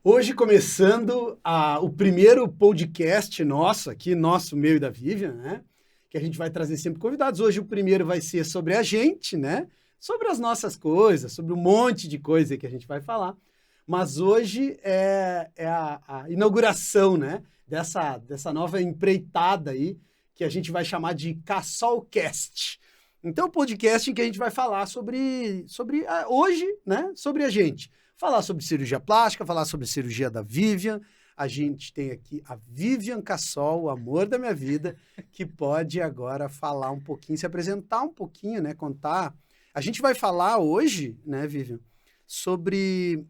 Hoje começando o primeiro podcast nosso aqui, nosso, meu e da Vivian, né? Que a gente vai trazer sempre convidados. Hoje o primeiro vai ser sobre a gente, né? Sobre as nossas coisas, sobre um monte de coisa que a gente vai falar. Mas hoje é a inauguração, né? Dessa nova empreitada aí, que a gente vai chamar de Cassolcast. Então, podcast em que a gente vai falar sobre hoje, né? Sobre a gente. Falar sobre cirurgia plástica, falar sobre cirurgia da Vivian. A gente tem aqui a Vivian Cassol, o amor da minha vida, que pode agora falar um pouquinho, se apresentar um pouquinho, né? Contar. A gente vai falar hoje, né, Vivian, sobre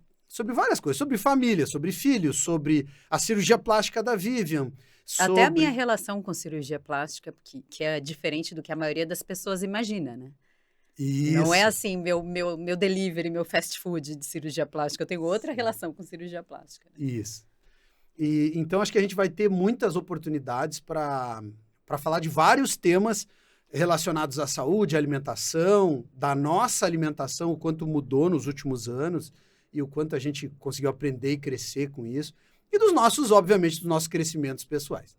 várias coisas, sobre família, sobre filhos, sobre a cirurgia plástica da Vivian. Até a minha relação com cirurgia plástica, que é diferente do que a maioria das pessoas imagina, né? Isso. Não é assim meu delivery, meu fast food de cirurgia plástica. Eu tenho outra relação com cirurgia plástica. Né? Isso. E então acho que a gente vai ter muitas oportunidades para falar de vários temas relacionados à saúde, à alimentação, da nossa alimentação, o quanto mudou nos últimos anos e o quanto a gente conseguiu aprender e crescer com isso. E dos nossos, obviamente, dos nossos crescimentos pessoais.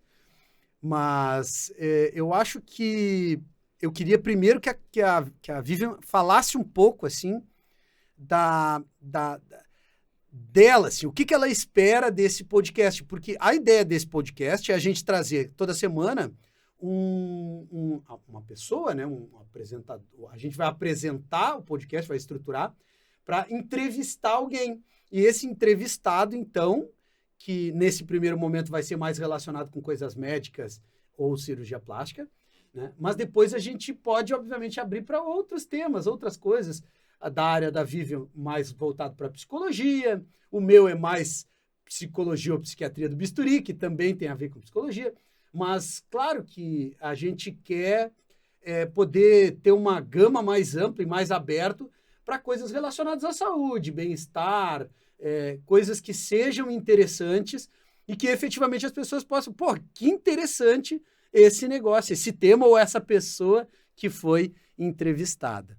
Mas eu acho que eu queria primeiro que a Vivian falasse um pouco, assim, dela, assim, o que ela espera desse podcast. Porque a ideia desse podcast é a gente trazer toda semana uma pessoa, né, um apresentador. A gente vai apresentar o podcast, vai estruturar, para entrevistar alguém. E esse entrevistado, então, que nesse primeiro momento vai ser mais relacionado com coisas médicas ou cirurgia plástica, né? Mas depois a gente pode, obviamente, abrir para outros temas, outras coisas. Da área da Vivian mais voltado para psicologia, o meu é mais psicologia ou psiquiatria do bisturi, que também tem a ver com psicologia. Mas, claro que a gente quer poder ter uma gama mais ampla e mais aberta para coisas relacionadas à saúde, bem-estar, coisas que sejam interessantes e que efetivamente as pessoas possam, pô, que interessante esse negócio, esse tema ou essa pessoa que foi entrevistada.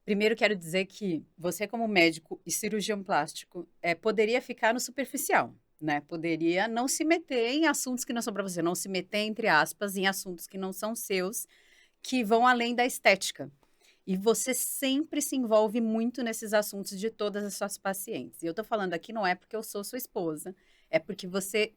Primeiro, quero dizer que você, como médico e cirurgião plástico, poderia ficar no superficial, né? Poderia não se meter em assuntos que não são para você, não se meter, entre aspas, em assuntos que não são seus, que vão além da estética. E você sempre se envolve muito nesses assuntos de todas as suas pacientes. E eu tô falando aqui não é porque eu sou sua esposa, é porque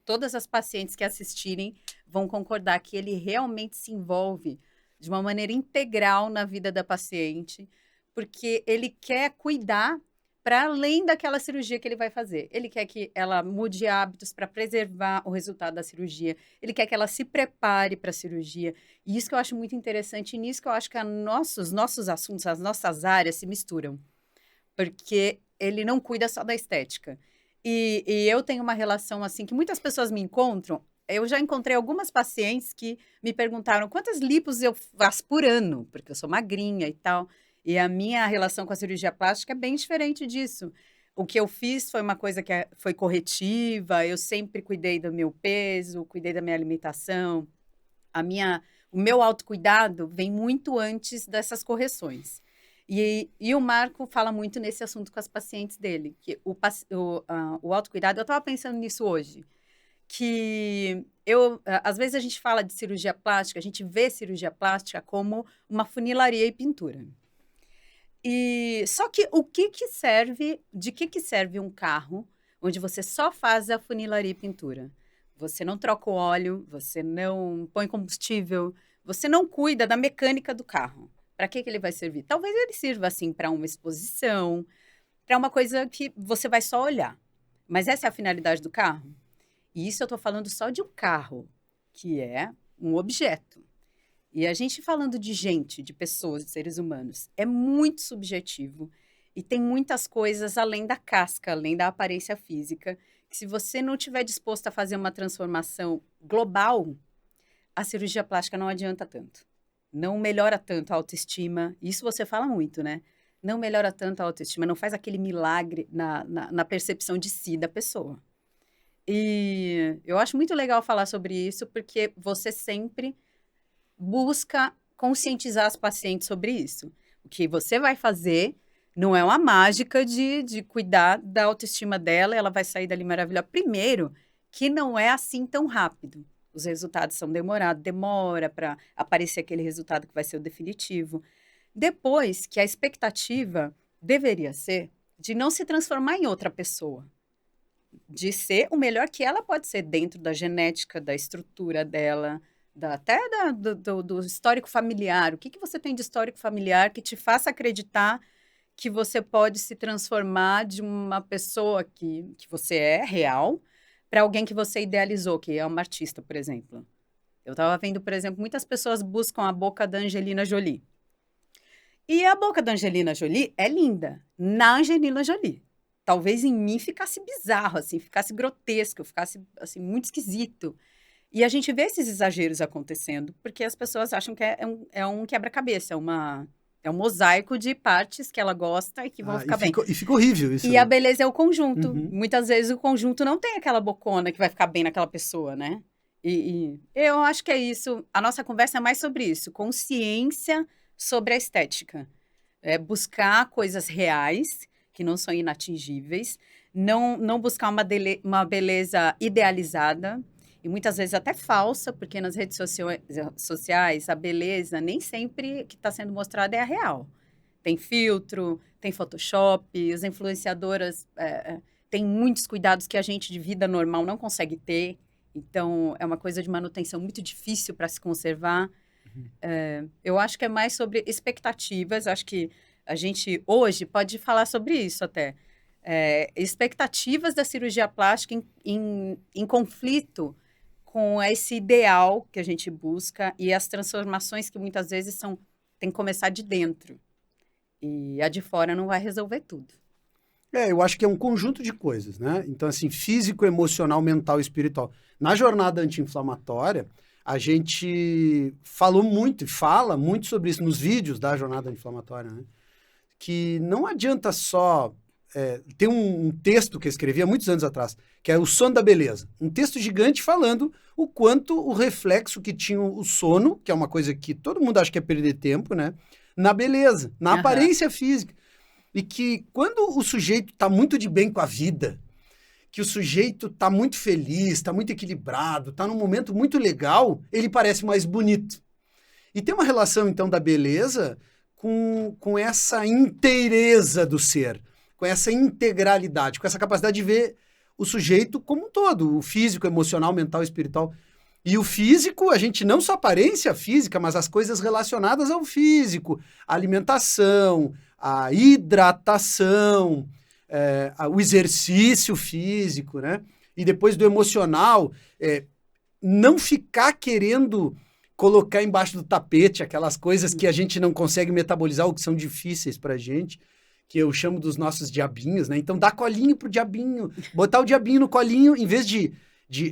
todas as pacientes que assistirem vão concordar que ele realmente se envolve de uma maneira integral na vida da paciente, porque ele quer cuidar para além daquela cirurgia que ele vai fazer. Ele quer que ela mude hábitos para preservar o resultado da cirurgia. Ele quer que ela se prepare para a cirurgia. E isso que eu acho muito interessante. E nisso que eu acho que os nossos assuntos, as nossas áreas se misturam. Porque ele não cuida só da estética. E eu tenho uma relação assim, que muitas pessoas me encontram. Eu já encontrei algumas pacientes que me perguntaram quantas lipos eu faço por ano, porque eu sou magrinha e tal. E a minha relação com a cirurgia plástica é bem diferente disso. O que eu fiz foi uma coisa que foi corretiva, eu sempre cuidei do meu peso, cuidei da minha alimentação. O meu autocuidado vem muito antes dessas correções. E o Marco fala muito nesse assunto com as pacientes dele, que o autocuidado, eu estava pensando nisso hoje, que às vezes a gente fala de cirurgia plástica, a gente vê cirurgia plástica como uma funilaria e pintura. E só que de que serve um carro onde você só faz a funilaria e pintura? Você não troca o óleo, você não põe combustível, você não cuida da mecânica do carro. Para que ele vai servir? Talvez ele sirva assim para uma exposição, para uma coisa que você vai só olhar. Mas essa é a finalidade do carro? E isso eu estou falando só de um carro, que é um objeto. E a gente falando de gente, de pessoas, de seres humanos, é muito subjetivo e tem muitas coisas além da casca, além da aparência física, que se você não estiver disposto a fazer uma transformação global, a cirurgia plástica não adianta tanto. Não melhora tanto a autoestima. Isso você fala muito, né? Não melhora tanto a autoestima, não faz aquele milagre na percepção de si da pessoa. E eu acho muito legal falar sobre isso, porque você sempre busca conscientizar as pacientes sobre isso. O que você vai fazer Não é uma mágica de cuidar da autoestima dela, ela vai sair dali maravilhosa. Primeiro, que não é assim tão rápido. Os resultados são demorados, demora para aparecer aquele resultado que vai ser o definitivo. Depois, que a expectativa deveria ser de não se transformar em outra pessoa, de ser o melhor que ela pode ser dentro da genética, da estrutura dela, do histórico familiar. O que você tem de histórico familiar que te faça acreditar que você pode se transformar de uma pessoa que você é real para alguém que você idealizou, que é uma artista, por exemplo. Eu estava vendo, por exemplo, muitas pessoas buscam a boca da Angelina Jolie. E a boca da Angelina Jolie é linda, na Angelina Jolie. Talvez em mim ficasse bizarro, assim, ficasse grotesco, ficasse assim, muito esquisito. E a gente vê esses exageros acontecendo, porque as pessoas acham que é um quebra-cabeça, é um mosaico de partes que ela gosta e que vão ficar bem. E fica horrível isso. E a beleza é o conjunto. Muitas vezes o conjunto não tem aquela bocona que vai ficar bem naquela pessoa, né? E eu acho que é isso. A nossa conversa é mais sobre isso. Consciência sobre a estética. É buscar coisas reais, que não são inatingíveis. Não buscar uma beleza idealizada. E muitas vezes até falsa, porque nas redes sociais a beleza nem sempre que está sendo mostrada é a real. Tem filtro, tem Photoshop, as influenciadoras têm muitos cuidados que a gente de vida normal não consegue ter. Então, é uma coisa de manutenção muito difícil para se conservar. Eu acho que é mais sobre expectativas. Acho que a gente hoje pode falar sobre isso até. Expectativas da cirurgia plástica em conflito com esse ideal que a gente busca e as transformações que muitas vezes tem que começar de dentro. E a de fora não vai resolver tudo. Eu acho que é um conjunto de coisas, né? Então, assim, físico, emocional, mental e espiritual. Na jornada anti-inflamatória, a gente falou muito e fala muito sobre isso nos vídeos da jornada anti-inflamatória, né? Que não adianta só... tem um texto que eu escrevi há muitos anos atrás, que é o sono da beleza. Um texto gigante falando o quanto o reflexo que tinha o sono, que é uma coisa que todo mundo acha que é perder tempo, né? Na beleza, na aparência física. E que quando o sujeito está muito de bem com a vida, que o sujeito está muito feliz, está muito equilibrado, está num momento muito legal, ele parece mais bonito. E tem uma relação, então, da beleza com essa inteireza do ser, com essa integralidade, com essa capacidade de ver o sujeito como um todo, o físico, emocional, mental, espiritual. E o físico, a gente não só aparência física, mas as coisas relacionadas ao físico, a alimentação, a hidratação, o exercício físico, né? E depois do emocional, não ficar querendo colocar embaixo do tapete aquelas coisas que a gente não consegue metabolizar ou que são difíceis pra gente, que eu chamo dos nossos diabinhos, né? Então, dar colinho pro diabinho, botar o diabinho no colinho, em vez de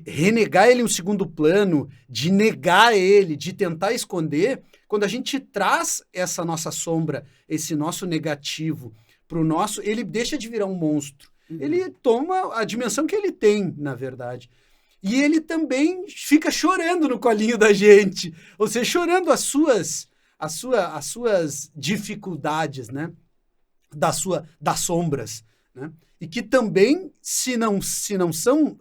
renegar ele em um segundo plano, de negar ele, de tentar esconder, quando a gente traz essa nossa sombra, esse nosso negativo pro nosso, ele deixa de virar um monstro. Ele toma a dimensão que ele tem, na verdade. E ele também fica chorando no colinho da gente, ou seja, chorando as suas dificuldades, né? Das sombras, né? E que também, se não são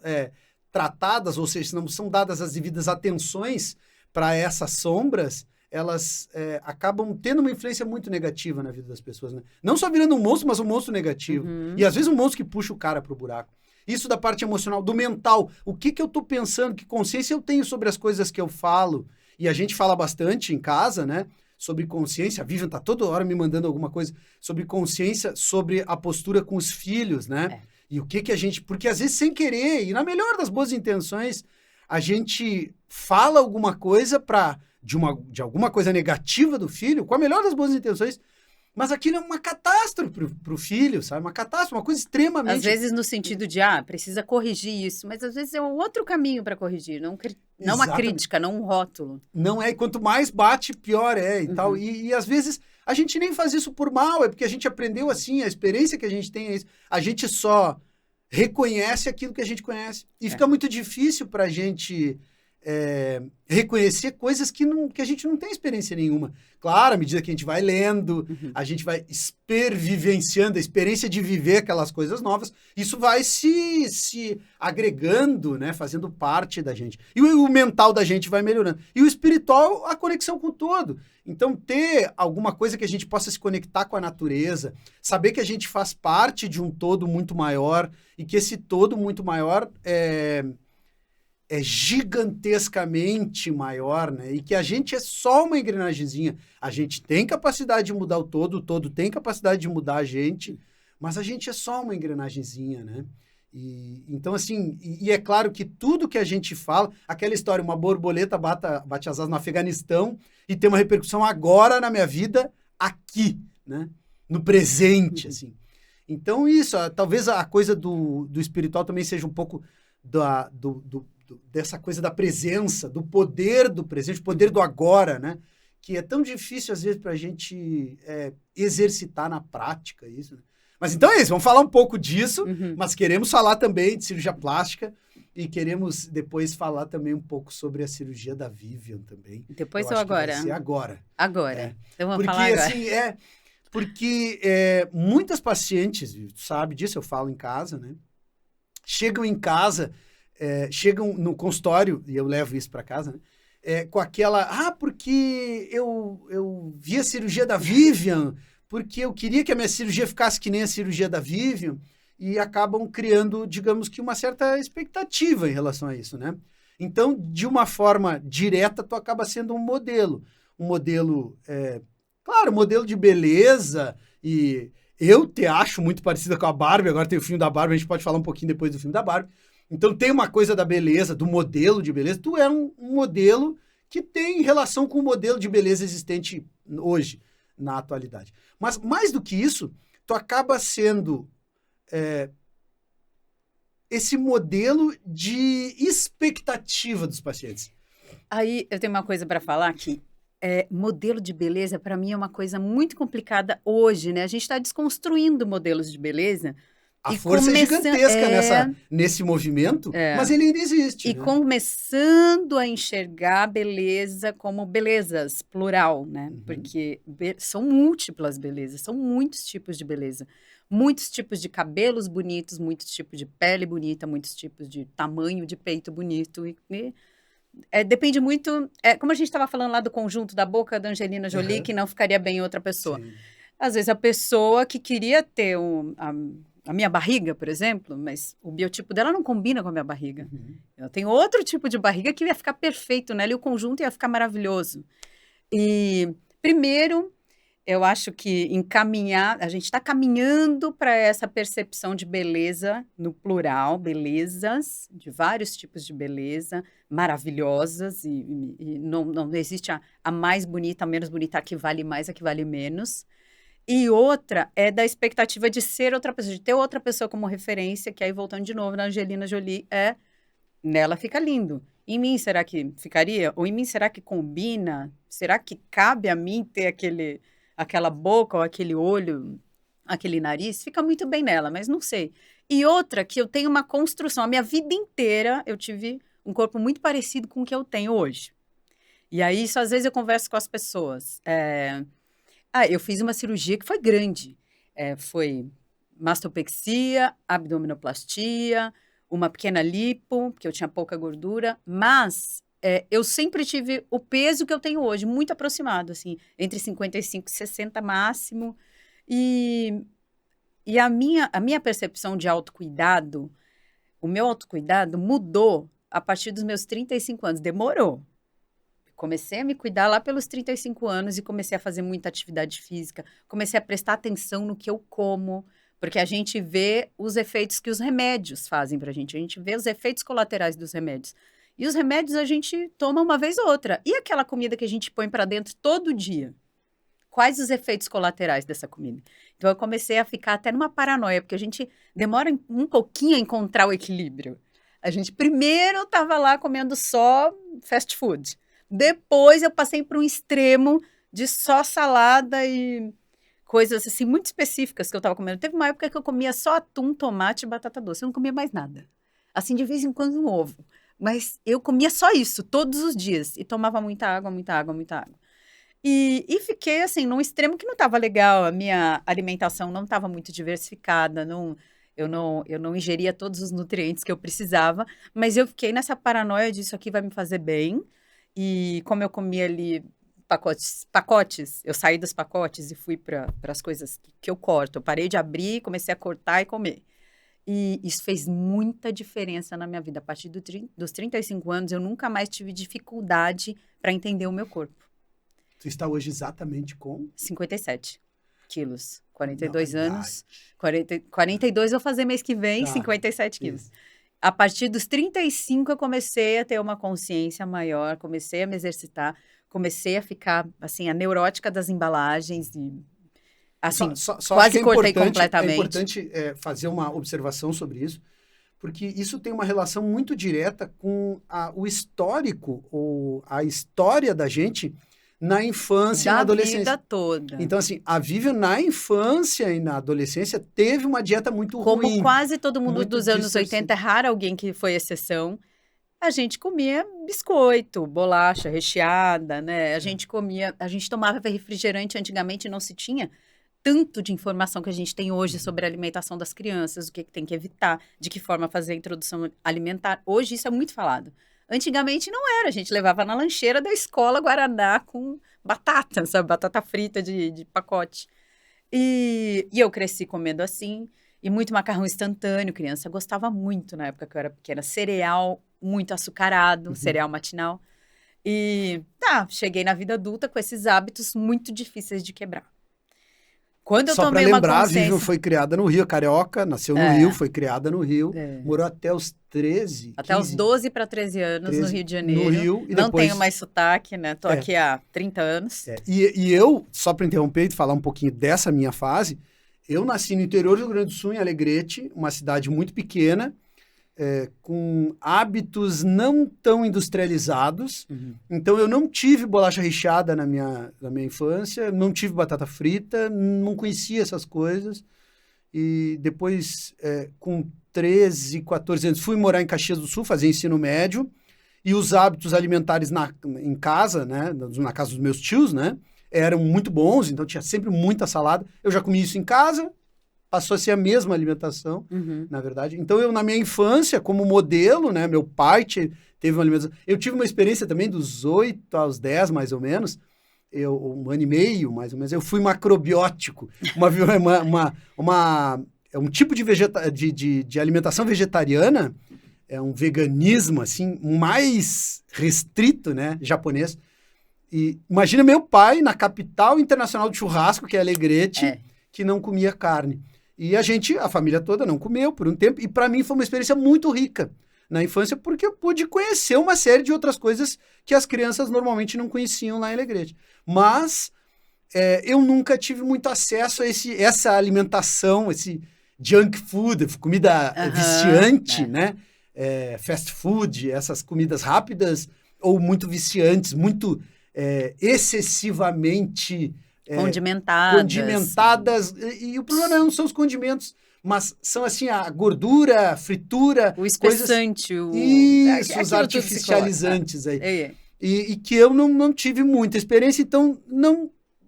tratadas, ou seja, se não são dadas as devidas atenções para essas sombras, elas acabam tendo uma influência muito negativa na vida das pessoas, né? Não só virando um monstro, mas um monstro negativo. E às vezes um monstro que puxa o cara pro buraco. Isso da parte emocional, do mental. O que eu tô pensando, que consciência eu tenho sobre as coisas que eu falo? E a gente fala bastante em casa, né? Sobre consciência. A Vivian tá toda hora me mandando alguma coisa sobre consciência, sobre a postura com os filhos, né? E o que a gente... Porque às vezes sem querer, e na melhor das boas intenções, a gente fala alguma coisa de alguma coisa negativa do filho, com a melhor das boas intenções, mas aquilo é uma catástrofe pro filho, sabe? Uma catástrofe, uma coisa extremamente... Às vezes no sentido de, precisa corrigir isso, mas às vezes é um outro caminho para corrigir, não uma crítica, não um rótulo. Não é, e quanto mais bate, pior é e tal. E às vezes a gente nem faz isso por mal, é porque a gente aprendeu assim, a experiência que a gente tem é isso. A gente só reconhece aquilo que a gente conhece. E fica muito difícil pra gente reconhecer coisas que a gente não tem experiência nenhuma. Claro, à medida que a gente vai lendo, a gente vai vivenciando a experiência de viver aquelas coisas novas, isso vai se agregando, né, fazendo parte da gente. E o mental da gente vai melhorando. E o espiritual, a conexão com o todo. Então, ter alguma coisa que a gente possa se conectar com a natureza, saber que a gente faz parte de um todo muito maior e que esse todo muito maior é gigantescamente maior, né? E que a gente é só uma engrenagemzinha. A gente tem capacidade de mudar o todo tem capacidade de mudar a gente, mas a gente é só uma engrenagemzinha, né? Então, assim, é claro que tudo que a gente fala, aquela história, uma borboleta bate as asas no Afeganistão e tem uma repercussão agora na minha vida, aqui, né? No presente, assim. Então, isso, talvez a coisa do espiritual também seja um pouco dessa coisa da presença, do poder do presente, poder do agora, né? Que é tão difícil, às vezes, para a gente exercitar na prática isso, né? Mas então é isso, vamos falar um pouco disso, mas queremos falar também de cirurgia plástica e queremos depois falar também um pouco sobre a cirurgia da Vivian também. Depois ou agora? Vai ser agora. Agora. Então vamos porque, falar agora. Assim, porque muitas pacientes, tu sabe disso, eu falo em casa, né? Chegam em casa, chegam no consultório, e eu levo isso para casa, né? Com aquela, porque eu vi a cirurgia da Vivian, porque eu queria que a minha cirurgia ficasse que nem a cirurgia da Vivian, e acabam criando, digamos que, uma certa expectativa em relação a isso, né? Então, de uma forma direta, tu acaba sendo um modelo. Um modelo, claro, modelo de beleza, e eu te acho muito parecida com a Barbie, agora tem o filme da Barbie, a gente pode falar um pouquinho depois do filme da Barbie. Então, tem uma coisa da beleza, do modelo de beleza. Tu é um modelo que tem relação com o modelo de beleza existente hoje, na atualidade. Mas, mais do que isso, tu acaba sendo esse modelo de expectativa dos pacientes. Aí, eu tenho uma coisa para falar aqui. Modelo de beleza, para mim, é uma coisa muito complicada hoje, né? A gente está desconstruindo modelos de beleza. A força é gigantesca nesse movimento, mas ele ainda existe. E começando a enxergar a beleza como belezas, plural, né? Porque são múltiplas belezas, são muitos tipos de beleza. Muitos tipos de cabelos bonitos, muitos tipos de pele bonita, muitos tipos de tamanho de peito bonito. Depende muito... como a gente estava falando lá do conjunto da boca da Angelina Jolie, que não ficaria bem em outra pessoa. Sim. Às vezes a pessoa que queria ter a minha barriga, por exemplo, mas o biotipo dela não combina com a minha barriga. Eu tenho outro tipo de barriga que ia ficar perfeito nela e o conjunto ia ficar maravilhoso. E, primeiro, eu acho que a gente está caminhando para essa percepção de beleza no plural, belezas, de vários tipos de beleza, maravilhosas, e não existe a mais bonita, a menos bonita, a que vale mais, a que vale menos. E outra é da expectativa de ser outra pessoa, de ter outra pessoa como referência, que aí, voltando de novo na Angelina Jolie, nela fica lindo. Em mim, será que ficaria? Ou em mim, será que combina? Será que cabe a mim ter aquela boca ou aquele olho, aquele nariz? Fica muito bem nela, mas não sei. E outra, que eu tenho uma construção. A minha vida inteira, eu tive um corpo muito parecido com o que eu tenho hoje. E aí, isso, às vezes, eu converso com as pessoas. Eu fiz uma cirurgia que foi grande. Foi mastopexia, abdominoplastia, uma pequena lipo, porque eu tinha pouca gordura, mas eu sempre tive o peso que eu tenho hoje, muito aproximado, assim, entre 55 e 60 máximo. E a minha percepção de autocuidado, o meu autocuidado mudou a partir dos meus 35 anos. Demorou. Comecei a me cuidar lá pelos 35 anos e comecei a fazer muita atividade física. Comecei a prestar atenção no que eu como, porque a gente vê os efeitos que os remédios fazem pra gente. A gente vê os efeitos colaterais dos remédios. E os remédios a gente toma uma vez ou outra. E aquela comida que a gente põe pra dentro todo dia? Quais os efeitos colaterais dessa comida? Então, eu comecei a ficar até numa paranoia, porque a gente demora um pouquinho a encontrar o equilíbrio. A gente primeiro estava lá comendo só fast food. Depois eu passei para um extremo de só salada e coisas assim muito específicas que eu estava comendo. Teve uma época que eu comia só atum, tomate e batata doce. Eu não comia mais nada. Assim, de vez em quando um ovo. Mas eu comia só isso, todos os dias. E tomava muita água, muita água, muita água. E fiquei, assim, num extremo que não estava legal. A minha alimentação não estava muito diversificada. Eu não ingeria todos os nutrientes que eu precisava. Mas eu fiquei nessa paranoia de isso aqui vai me fazer bem. E como eu comia ali pacotes, eu saí dos pacotes e fui para as coisas que eu corto. Eu parei de abrir, comecei a cortar e comer. E isso fez muita diferença na minha vida. A partir dos 35 anos, eu nunca mais tive dificuldade para entender o meu corpo. Tu está hoje exatamente com? 57 quilos. 42 Não, anos. 42 eu vou fazer mês que vem, Tá, 57 quilos. isso. A partir dos 35, eu comecei a ter uma consciência maior, comecei a me exercitar, comecei a ficar, assim, a neurótica das embalagens e, assim, Só acho quase que cortei é completamente. importante fazer uma observação sobre isso, porque isso tem uma relação muito direta com o histórico ou a história da gente na infância e na Da adolescência. vida toda. Então, assim, a Vivian na infância e na adolescência teve uma dieta muito Como ruim. quase todo mundo muito dos anos 80, é raro alguém que foi exceção. A gente comia biscoito, bolacha recheada, né? A gente tomava refrigerante antigamente, não se tinha tanto de informação que a gente tem hoje sobre a alimentação das crianças, o que tem que evitar, de que forma fazer a introdução alimentar. Hoje isso é muito falado. Antigamente não era, a gente levava na lancheira da escola guaraná com batata, sabe? Batata frita de pacote. E eu cresci comendo assim, e muito macarrão instantâneo, criança gostava muito na época que eu era pequena, cereal muito açucarado, cereal matinal. E cheguei na vida adulta com esses hábitos muito difíceis de quebrar. Quando eu Só para tomei uma lembrar, a consciência... Vivian foi criada no Rio, carioca, nasceu no Rio, foi criada no Rio, É. morou até os 13, Até 15, os 12 para 13 anos 13 no Rio de Janeiro. no Rio, e Não depois... tenho mais sotaque, né? Tô aqui há 30 anos. E eu, só para interromper e falar um pouquinho dessa minha fase, eu nasci no interior do Rio Grande do Sul, em Alegrete, uma cidade muito pequena, com hábitos não tão industrializados. Então, eu não tive bolacha recheada na minha infância, não tive batata frita, não conhecia essas coisas. E depois, com 13, 14 anos, fui morar em Caxias do Sul, fazer ensino médio. E os hábitos alimentares em casa, né, na casa dos meus tios, né, eram muito bons, então tinha sempre muita salada. Eu já comi isso em casa, passou a ser a mesma alimentação, na verdade. Então, eu, na minha infância, como modelo, né, meu pai teve uma alimentação... Eu tive uma experiência também dos 8 aos 10, mais ou menos, um ano e meio, mais ou menos, eu fui macrobiótico, um tipo de alimentação vegetariana, é um veganismo, assim, mais restrito, né, japonês. E imagina meu pai na capital internacional do churrasco, que é Alegrete, que não comia carne. E a família toda não comeu por um tempo, e para mim foi uma experiência muito rica na infância, porque eu pude conhecer uma série de outras coisas que as crianças normalmente não conheciam lá em Alegrete. Mas eu nunca tive muito acesso a essa alimentação, esse junk food, comida viciante, né? Fast food, essas comidas rápidas ou muito viciantes, muito excessivamente condimentadas. E o problema não são os condimentos, mas são assim a gordura, a fritura, o espessante, os artificializantes aí. E que eu não tive muita experiência, então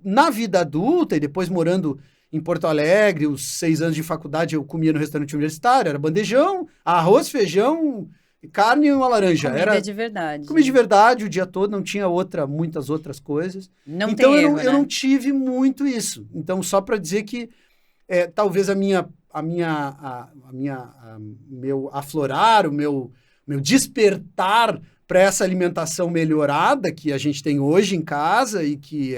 na vida adulta e depois morando em Porto Alegre, os 6 anos de faculdade eu comia no restaurante universitário, era bandejão, arroz, feijão, carne e uma laranja. Comida de verdade. Comida de verdade o dia todo, não tinha muitas outras coisas. Não então tem erro, eu não tive muito isso. Então, só para dizer que talvez meu aflorar, o meu despertar para essa alimentação melhorada que a gente tem hoje em casa e que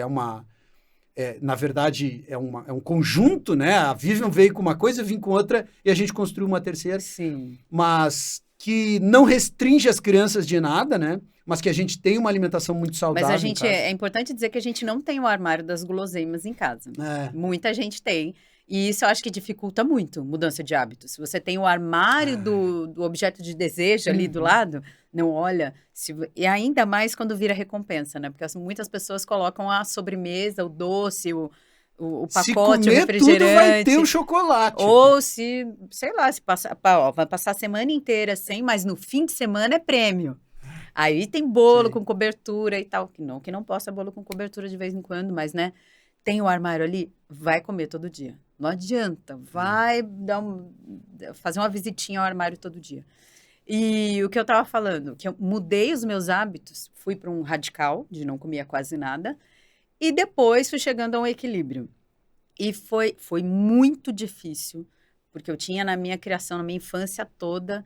na verdade, é um conjunto, né? A Vivian veio com uma coisa, eu vim com outra e a gente construiu uma terceira. Sim. Mas que não restringe as crianças de nada, né? Mas que a gente tem uma alimentação muito saudável. Mas é importante dizer que a gente não tem o armário das guloseimas em casa. Muita gente tem. E isso eu acho que dificulta muito mudança de hábito. Se você tem o armário do objeto de desejo ali do lado, não olha. E ainda mais quando vira recompensa, né? Porque muitas pessoas colocam a sobremesa, o doce, o Se pacote, o comer tudo, vai ter refrigerante. o chocolate. Ou se, sei lá, se passar, ó, vai passar a semana inteira sem, mas no fim de semana é prêmio. Aí tem bolo Sim. com cobertura e tal. Que não possa bolo com cobertura de vez em quando, mas, né? Tem o armário ali, vai comer todo dia. Não adianta, vai fazer uma visitinha ao armário todo dia. E o que eu tava falando, que eu mudei os meus hábitos, fui para um radical, de não comer quase nada, e depois fui chegando a um equilíbrio. E foi muito difícil, porque eu tinha na minha criação, na minha infância toda,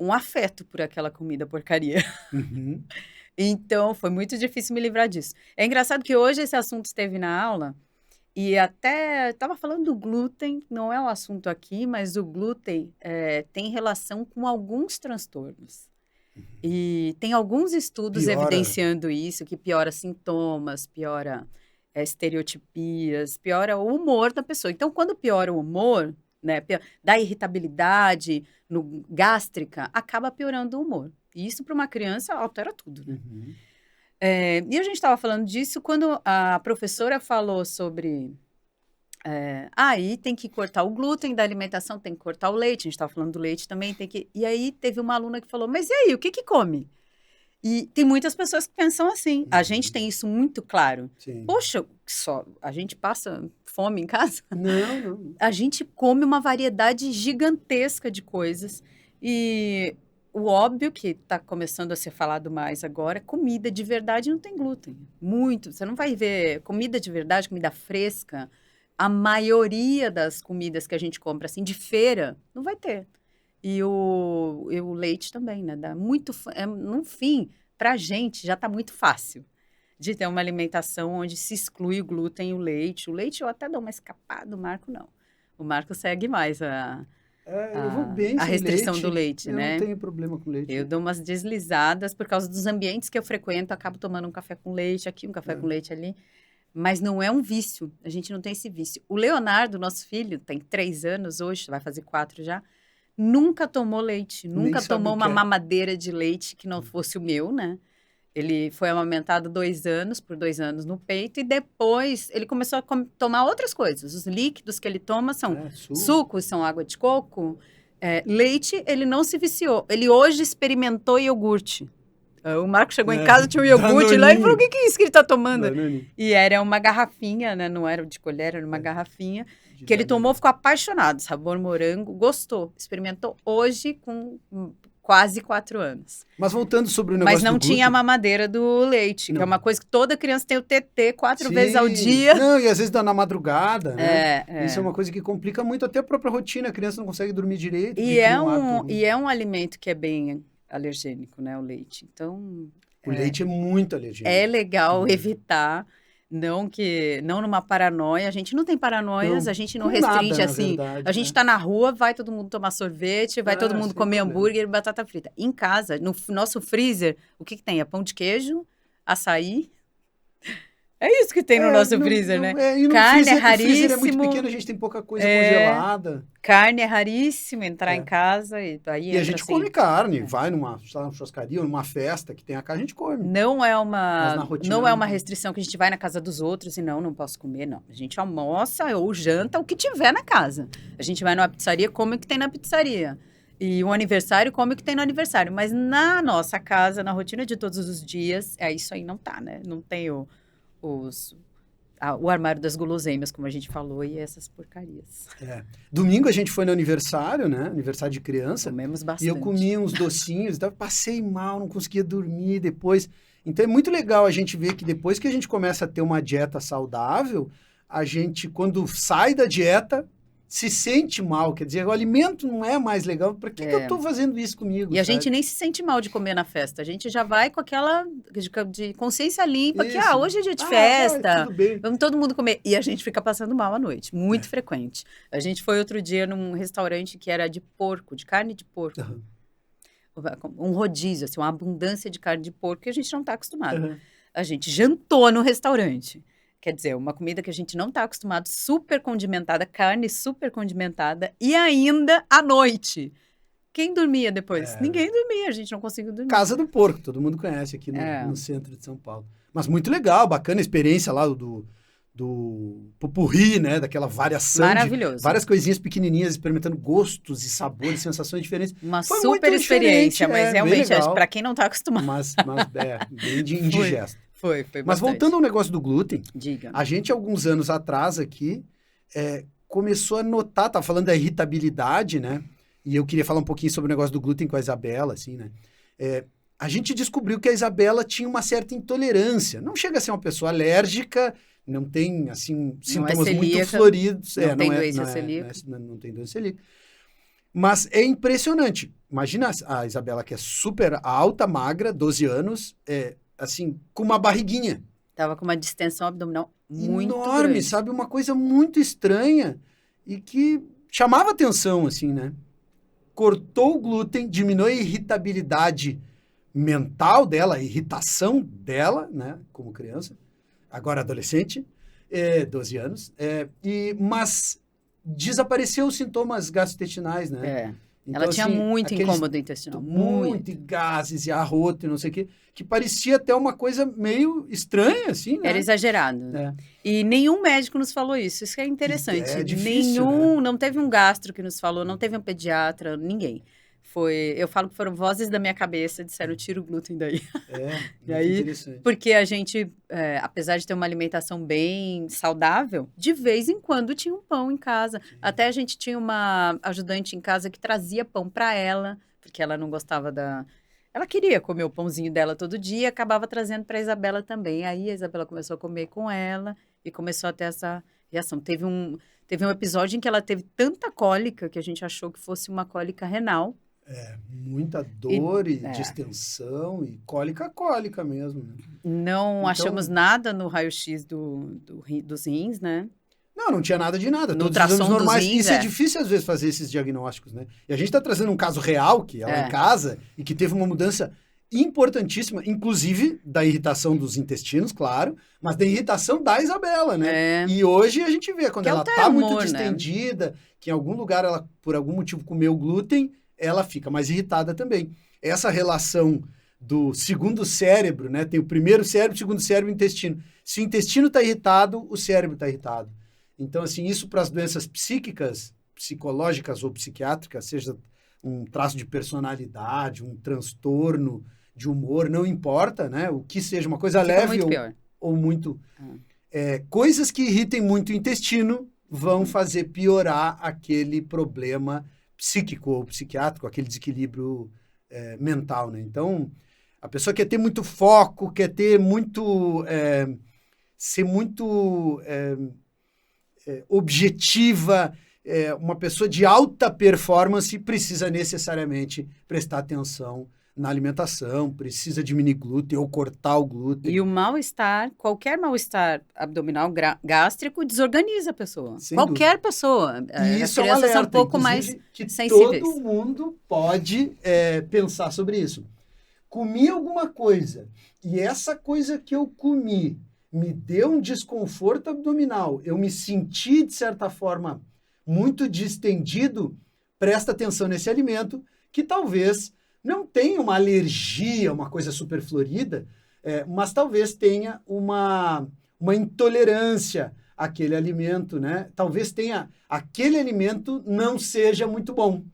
um afeto por aquela comida porcaria. Uhum. Então, foi muito difícil me livrar disso. É engraçado que hoje esse assunto esteve na aula, e até estava falando do glúten, não é o assunto aqui, mas o glúten tem relação com alguns transtornos. E tem alguns estudos Piora. evidenciando isso, que piora sintomas, piora estereotipias, piora o humor da pessoa. Então, quando piora o humor, né, dá irritabilidade gástrica, acaba piorando o humor. E isso, para uma criança, altera tudo, né? Uhum. E a gente estava falando disso quando a professora falou sobre... aí tem que cortar o glúten da alimentação, tem que cortar o leite. A gente estava falando do leite também, tem que... E aí teve uma aluna que falou, mas e aí, o que come? E tem muitas pessoas que pensam assim. A gente tem isso muito claro. Sim. Poxa, a gente passa fome em casa? Não. A gente come uma variedade gigantesca de coisas. E o óbvio que está começando a ser falado mais agora, comida de verdade não tem glúten. Muito. Você não vai ver comida de verdade, comida fresca. A maioria das comidas que a gente compra, assim, de feira, não vai ter. E o leite também, né? Dá muito, no fim, pra gente já tá muito fácil de ter uma alimentação onde se exclui o glúten e o leite. O leite eu até dou uma escapada, o Marco não. O Marco segue mais Eu vou bem a sem restrição leite. do leite, Eu né? não tenho problema com leite. Eu dou umas deslizadas por causa dos ambientes que eu frequento, acabo tomando um café com leite aqui, um café com leite ali. Mas não é um vício, a gente não tem esse vício. O Leonardo, nosso filho, tem 3 anos hoje, vai fazer 4 já, nunca tomou leite, nunca sabe tomou o que uma é. mamadeira de leite que não fosse o meu, né? Ele foi amamentado 2 anos, por 2 anos no peito, e depois ele começou a tomar outras coisas. Os líquidos que ele toma são sucos, são água de coco. Leite, ele não se viciou. Ele hoje experimentou iogurte. O Marco chegou em casa, tinha um iogurte lá e falou, o que é isso que ele tá tomando? Danoninho. E era uma garrafinha, né? Não era de colher, era uma garrafinha. Que ele tomou, ficou apaixonado. Sabor morango, gostou. Experimentou hoje com quase 4 anos. Mas voltando sobre o negócio Mas não do glúten, tinha a mamadeira do leite, que é uma coisa que toda criança tem o TT 4 vezes ao Sim. dia. Não, e às vezes dá na madrugada, né? É. Isso é uma coisa que complica muito até a própria rotina. A criança não consegue dormir direito. E é um alimento que é bem alergênico, né? O leite. Então, O leite é muito alergênico. é legal evitar. Não numa paranoia, a gente não tem paranoias, Não, a gente não com restringe nada, na assim. verdade, A gente tá na rua, vai todo mundo tomar sorvete, vai todo mundo sem comer problema. hambúrguer e batata frita. Em casa, no nosso freezer, o que tem? É pão de queijo, açaí. É isso que tem no nosso freezer, né? E no Carne freezer, é raríssimo. O freezer é muito pequeno, a gente tem pouca coisa congelada. Carne é raríssimo entrar em casa e aí E a gente come carne, vai numa churrascaria ou numa festa que tem a carne, a gente come. Não é Mas na rotina não é não uma tem. restrição que a gente vai na casa dos outros e não posso comer, não. A gente almoça ou janta o que tiver na casa. A gente vai numa pizzaria, come o que tem na pizzaria. E o aniversário, come o que tem no aniversário. Mas na nossa casa, na rotina de todos os dias, isso aí não tá, né? Não tem o armário das guloseimas, como a gente falou, e essas porcarias. Domingo a gente foi no aniversário, né? Aniversário de criança. Comemos bastante. E eu comi uns docinhos, passei mal, não conseguia dormir depois. Então é muito legal a gente ver que depois que a gente começa a ter uma dieta saudável, a gente, quando sai da dieta, se sente mal. Quer dizer, o alimento não é mais legal. Para que eu estou fazendo isso comigo? E a gente nem se sente mal de comer na festa. A gente já vai com aquela de consciência limpa, que hoje é dia de festa, tudo bem. vamos todo mundo comer. E a gente fica passando mal à noite, muito frequente. A gente foi outro dia num restaurante que era de porco, de carne de porco. Um rodízio, assim, uma abundância de carne de porco que a gente não está acostumado. A gente jantou no restaurante. Quer dizer, uma comida que a gente não está acostumado, super condimentada, carne super condimentada, e ainda à noite. Quem dormia depois? Ninguém dormia, a gente não conseguiu dormir. Casa do Porco, todo mundo conhece aqui no centro de São Paulo. Mas muito legal, bacana a experiência lá do popurrí, né? Daquela variação de Maravilhoso. várias coisinhas pequenininhas, experimentando gostos e sabores, sensações diferentes. Uma Foi super muito experiência, diferente, mas bem realmente, legal. para quem não tá acostumado. Mas bem indigesto. Foi Mas bastante. voltando ao negócio do glúten, Diga. a gente, alguns anos atrás aqui, começou a notar, tava falando da irritabilidade, né? E eu queria falar um pouquinho sobre o negócio do glúten com a Isabela, assim, né? A gente descobriu que a Isabela tinha uma certa intolerância. Não chega a ser uma pessoa alérgica, não tem, assim, sintomas muito celíaca, floridos. não tem doença celíaca. Não tem doença celíaca. Mas é impressionante. Imagina a Isabela, que é super alta, magra, 12 anos, assim, com uma barriguinha. Tava com uma distensão abdominal muito enorme, grande. sabe? Uma coisa muito estranha e que chamava atenção, assim, né? Cortou o glúten, diminuiu a irritabilidade mental dela, a irritação dela, né? Como criança, agora adolescente, 12 anos, mas desapareceu os sintomas gastrointestinais, né? Então, ela tinha assim, muito aqueles- incômodo intestinal, muito e gases e arroto e não sei o quê, que parecia até uma coisa meio estranha, assim, né? Era exagerado. É. E nenhum médico nos falou isso. Isso que é interessante. É difícil, Não teve um gastro que nos falou, não teve um pediatra, ninguém. Eu falo que foram vozes da minha cabeça, disseram, tira o glúten daí. Muito E aí, interessante. porque a gente, apesar de ter uma alimentação bem saudável, de vez em quando tinha um pão em casa. Sim. Até a gente tinha uma ajudante em casa que trazia pão para ela, porque ela não gostava Ela queria comer o pãozinho dela todo dia, acabava trazendo para a Isabela também. Aí a Isabela começou a comer com ela e começou a ter essa reação. Teve um episódio em que ela teve tanta cólica que a gente achou que fosse uma cólica renal. Muita dor e distensão e cólica mesmo, né? Não Então- achamos nada no raio-x dos rins, né? Não tinha nada de nada. No Todos os exames ultrassom dos normais. rins, Isso é difícil, às vezes, fazer esses diagnósticos, né? E a gente está trazendo um caso real, que ela em casa, e que teve uma mudança importantíssima, inclusive da irritação dos intestinos, claro, mas da irritação da Isabela, né? E hoje a gente vê, quando Que ela altera está o muito humor, né? distendida, que em algum lugar ela, por algum motivo, comeu glúten, ela fica mais irritada também. Essa relação do segundo cérebro, né? Tem o primeiro cérebro, o segundo cérebro e o intestino. Se o intestino está irritado, o cérebro está irritado. Então, assim, isso para as doenças psíquicas, psicológicas ou psiquiátricas, seja um traço de personalidade, um transtorno de humor, não importa, né? O que seja uma coisa Fica leve muito pior. ou muito... coisas que irritem muito o intestino vão fazer piorar aquele problema psíquico ou psiquiátrico, aquele desequilíbrio mental, né? Então, a pessoa quer ter muito foco, quer ter muito... ser muito... objetiva, uma pessoa de alta performance precisa necessariamente prestar atenção na alimentação, precisa diminuir glúten ou cortar o glúten. E o mal-estar, qualquer mal-estar abdominal gástrico, desorganiza a pessoa. Sem Qualquer pessoa. E As isso crianças é um alerta, são um pouco mais inclusive, que sensíveis. todo mundo pode pensar sobre isso. Comi alguma coisa e essa coisa que eu comi me deu um desconforto abdominal, eu me senti, de certa forma, muito distendido, presta atenção nesse alimento, que talvez não tenha uma alergia, uma coisa super florida, mas talvez tenha uma intolerância àquele alimento, né? Talvez tenha, aquele alimento não seja muito bom.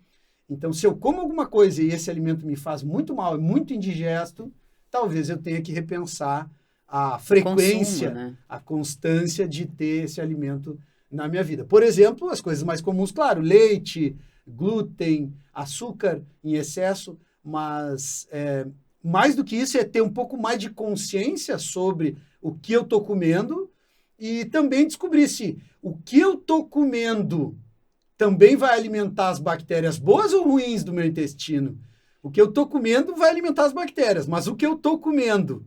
Então, se eu como alguma coisa e esse alimento me faz muito mal, é muito indigesto, talvez eu tenha que repensar a frequência, consumo, né? a constância de ter esse alimento na minha vida. Por exemplo, as coisas mais comuns, claro, leite, glúten, açúcar em excesso, mas mais do que isso é ter um pouco mais de consciência sobre o que eu estou comendo e também descobrir se o que eu estou comendo também vai alimentar as bactérias boas ou ruins do meu intestino. O que eu estou comendo vai alimentar as bactérias, mas o que eu estou comendo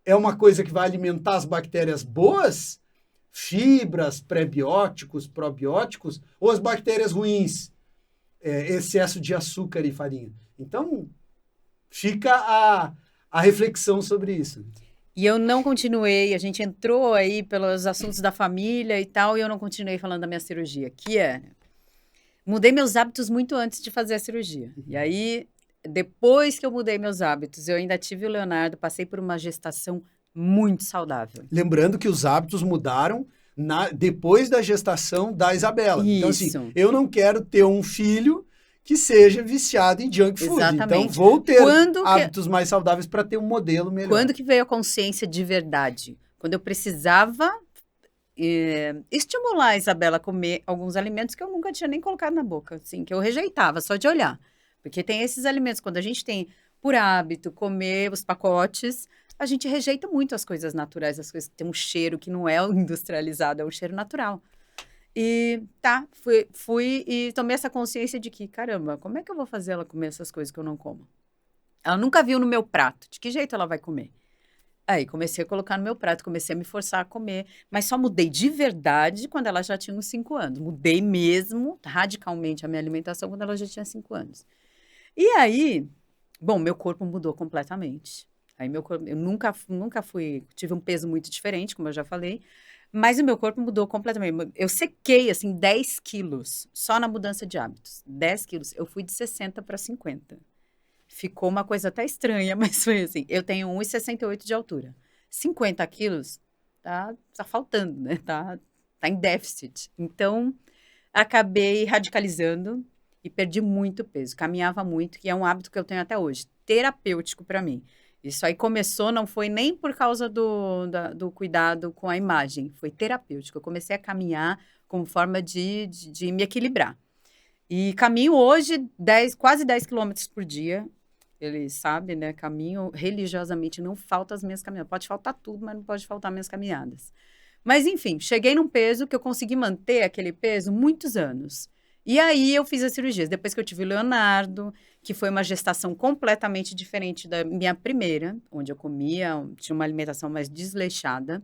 é uma coisa que vai alimentar as bactérias boas, fibras, prebióticos, probióticos, ou as bactérias ruins, excesso de açúcar e farinha. Então, fica a reflexão sobre isso. E eu não continuei, a gente entrou aí pelos assuntos da família e tal, e eu não continuei falando da minha cirurgia, que mudei meus hábitos muito antes de fazer a cirurgia. E aí, depois que eu mudei meus hábitos, eu ainda tive o Leonardo, passei por uma gestação muito saudável. Lembrando que os hábitos mudaram depois da gestação da Isabela. Então, assim, Isso. eu não quero ter um filho que seja viciado em junk food. Então, Exatamente. vou ter Quando que- hábitos mais saudáveis para ter um modelo melhor. Quando que veio a consciência de verdade? Quando eu precisava estimular a Isabela a comer alguns alimentos que eu nunca tinha nem colocado na boca, assim, que eu rejeitava só de olhar. Porque tem esses alimentos, quando a gente tem por hábito comer os pacotes, a gente rejeita muito as coisas naturais, as coisas que têm um cheiro que não é o industrializado, é um cheiro natural. E fui e tomei essa consciência de que, caramba, como é que eu vou fazer ela comer essas coisas que eu não como? Ela nunca viu no meu prato. De que jeito ela vai comer? Aí comecei a colocar no meu prato, comecei a me forçar a comer, mas só mudei de verdade quando ela já tinha uns 5 anos. Mudei mesmo, radicalmente, a minha alimentação quando ela já tinha 5 anos. E aí, bom, meu corpo mudou completamente. Aí meu corpo, eu nunca tive um peso muito diferente, como eu já falei, mas o meu corpo mudou completamente. Eu sequei, assim, 10 quilos só na mudança de hábitos. 10 quilos. Eu fui de 60 para 50. Ficou uma coisa até estranha, mas foi assim. Eu tenho 1,68 de altura. 50 quilos tá faltando, né? Tá em déficit. Então, acabei radicalizando e perdi muito peso. Caminhava muito, que é um hábito que eu tenho até hoje. Terapêutico para mim. Isso aí começou, não foi nem por causa do cuidado com a imagem. Foi terapêutico. Eu comecei a caminhar como forma de me equilibrar. E caminho hoje quase 10 quilômetros por dia. Ele sabe, né? Caminho religiosamente, não falta as minhas caminhadas. Pode faltar tudo, mas não pode faltar minhas caminhadas. Mas, enfim, cheguei num peso que eu consegui manter aquele peso muitos anos. E aí eu fiz as cirurgias. Depois que eu tive o Leonardo, que foi uma gestação completamente diferente da minha primeira, onde eu tinha uma alimentação mais desleixada.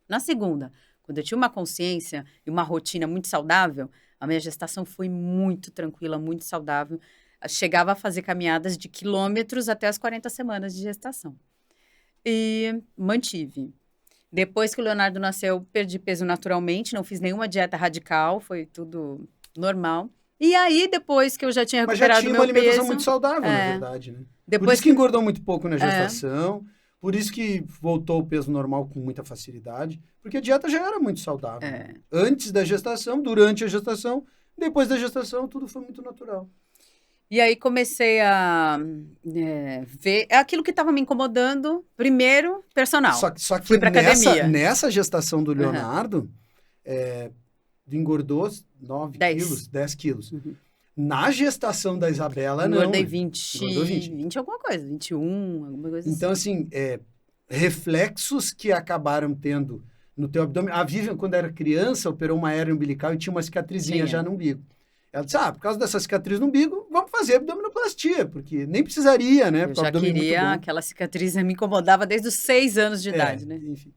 Na segunda, quando eu tinha uma consciência e uma rotina muito saudável, a minha gestação foi muito tranquila, muito saudável. Chegava a fazer caminhadas de quilômetros até as 40 semanas de gestação. E mantive. Depois que o Leonardo nasceu, perdi peso naturalmente, não fiz nenhuma dieta radical, foi tudo normal. E aí, depois que eu já tinha Mas já recuperado tinha meu uma alimentação peso... muito saudável, na verdade, né? Por Depois isso que engordou muito pouco na É. gestação, por isso que voltou ao peso normal com muita facilidade, porque a dieta já era muito saudável. É. Antes da gestação, durante a gestação, depois da gestação, tudo foi muito natural. E aí comecei a ver aquilo que estava me incomodando. Primeiro, personal. Só que Fui pra academia. nessa gestação do Leonardo, engordou 9 10. quilos, 10 quilos. Uhum. Na gestação da Isabela, Engordei não. 20, Engordou 20. 20 alguma coisa, 21, alguma coisa Então, assim, reflexos que acabaram tendo no teu abdômen. A Vivian, quando era criança, operou uma hérnia umbilical e tinha uma cicatrizinha já no umbigo. Ela disse, por causa dessa cicatriz no umbigo, vamos fazer abdominoplastia, porque nem precisaria, né? Eu já abdômen queria, muito bom. aquela cicatriz me incomodava desde os 6 anos de idade, né? Enfim.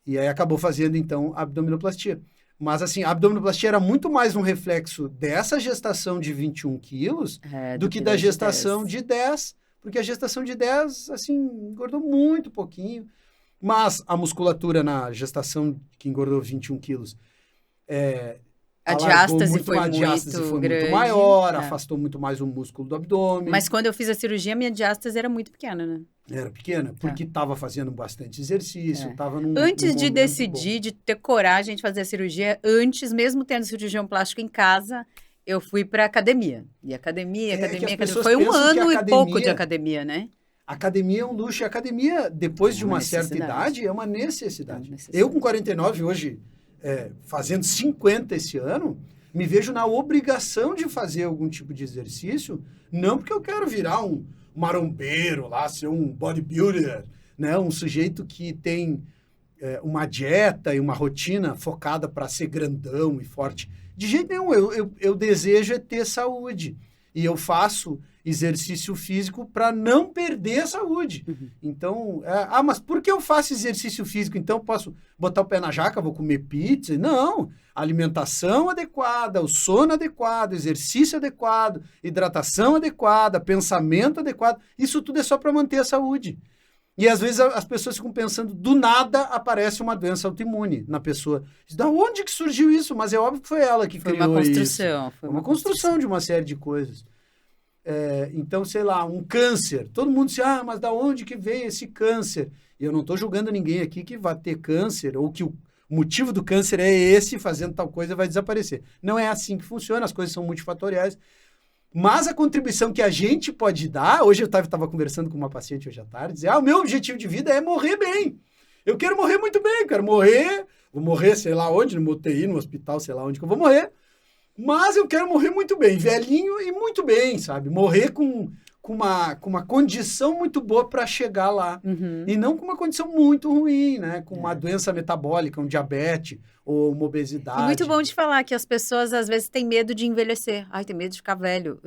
E aí acabou fazendo, então, a abdominoplastia. Mas, assim, a abdominoplastia era muito mais um reflexo dessa gestação de 21 quilos do que da gestação de 10. Porque a gestação de 10, assim, engordou muito pouquinho. Mas a musculatura na gestação que engordou 21 quilos... A diástase foi muito grande. maior, afastou muito mais o músculo do abdômen. Mas quando eu fiz a cirurgia, minha diástase era muito pequena, né? Era pequena, porque estava fazendo bastante exercício, estava Antes de decidir, de ter coragem de fazer a cirurgia, antes, mesmo tendo cirurgião plástico em casa, eu fui para academia. E academia. Foi um ano e pouco de academia, né? Academia é um luxo. E academia, depois de uma certa idade, é uma necessidade. Eu, com 49, hoje... fazendo 50 esse ano, me vejo na obrigação de fazer algum tipo de exercício, não porque eu quero virar um marombeiro lá, ser um bodybuilder, né? Um sujeito que tem uma dieta e uma rotina focada para ser grandão e forte. De jeito nenhum, eu desejo ter saúde. E eu faço exercício físico para não perder a saúde. Uhum. Então, mas por que eu faço exercício físico? Então, eu posso botar o pé na jaca, vou comer pizza? Não. Alimentação adequada, o sono adequado, exercício adequado, hidratação adequada, pensamento adequado. Isso tudo é só para manter a saúde. E, às vezes, as pessoas ficam pensando, do nada aparece uma doença autoimune na pessoa. Da onde que surgiu isso? Mas é óbvio que foi ela que criou isso. Foi uma construção de uma série de coisas. Então, sei lá, um câncer. Todo mundo diz, mas da onde que veio esse câncer? E eu não estou julgando ninguém aqui que vai ter câncer ou que o motivo do câncer é esse, fazendo tal coisa vai desaparecer. Não é assim que funciona, as coisas são multifatoriais. Mas a contribuição que a gente pode dar, hoje eu estava conversando com uma paciente hoje à tarde, dizer, o meu objetivo de vida é morrer bem. Eu quero morrer muito bem, eu quero morrer, vou morrer sei lá onde, no UTI, no hospital, sei lá onde que eu vou morrer, mas eu quero morrer muito bem, velhinho e muito bem, sabe? Morrer com uma condição muito boa para chegar lá. E não com uma condição muito ruim, né? Com uma doença metabólica, um diabetes ou uma obesidade. E muito bom de falar que as pessoas às vezes têm medo de envelhecer. Ai, tem medo de ficar velho.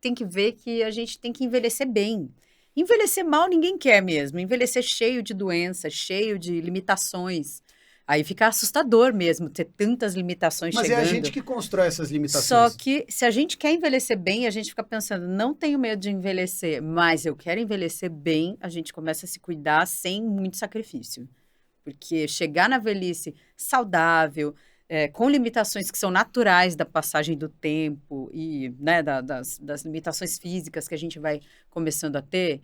Tem que ver que a gente tem que envelhecer bem. Envelhecer mal ninguém quer mesmo. Envelhecer cheio de doenças, cheio de limitações. Aí fica assustador mesmo ter tantas limitações chegando. Mas é a gente que constrói essas limitações. Só que se a gente quer envelhecer bem, a gente fica pensando, não tenho medo de envelhecer, mas eu quero envelhecer bem, a gente começa a se cuidar sem muito sacrifício. Porque chegar na velhice saudável, com limitações que são naturais da passagem do tempo e né, das limitações físicas que a gente vai começando a ter,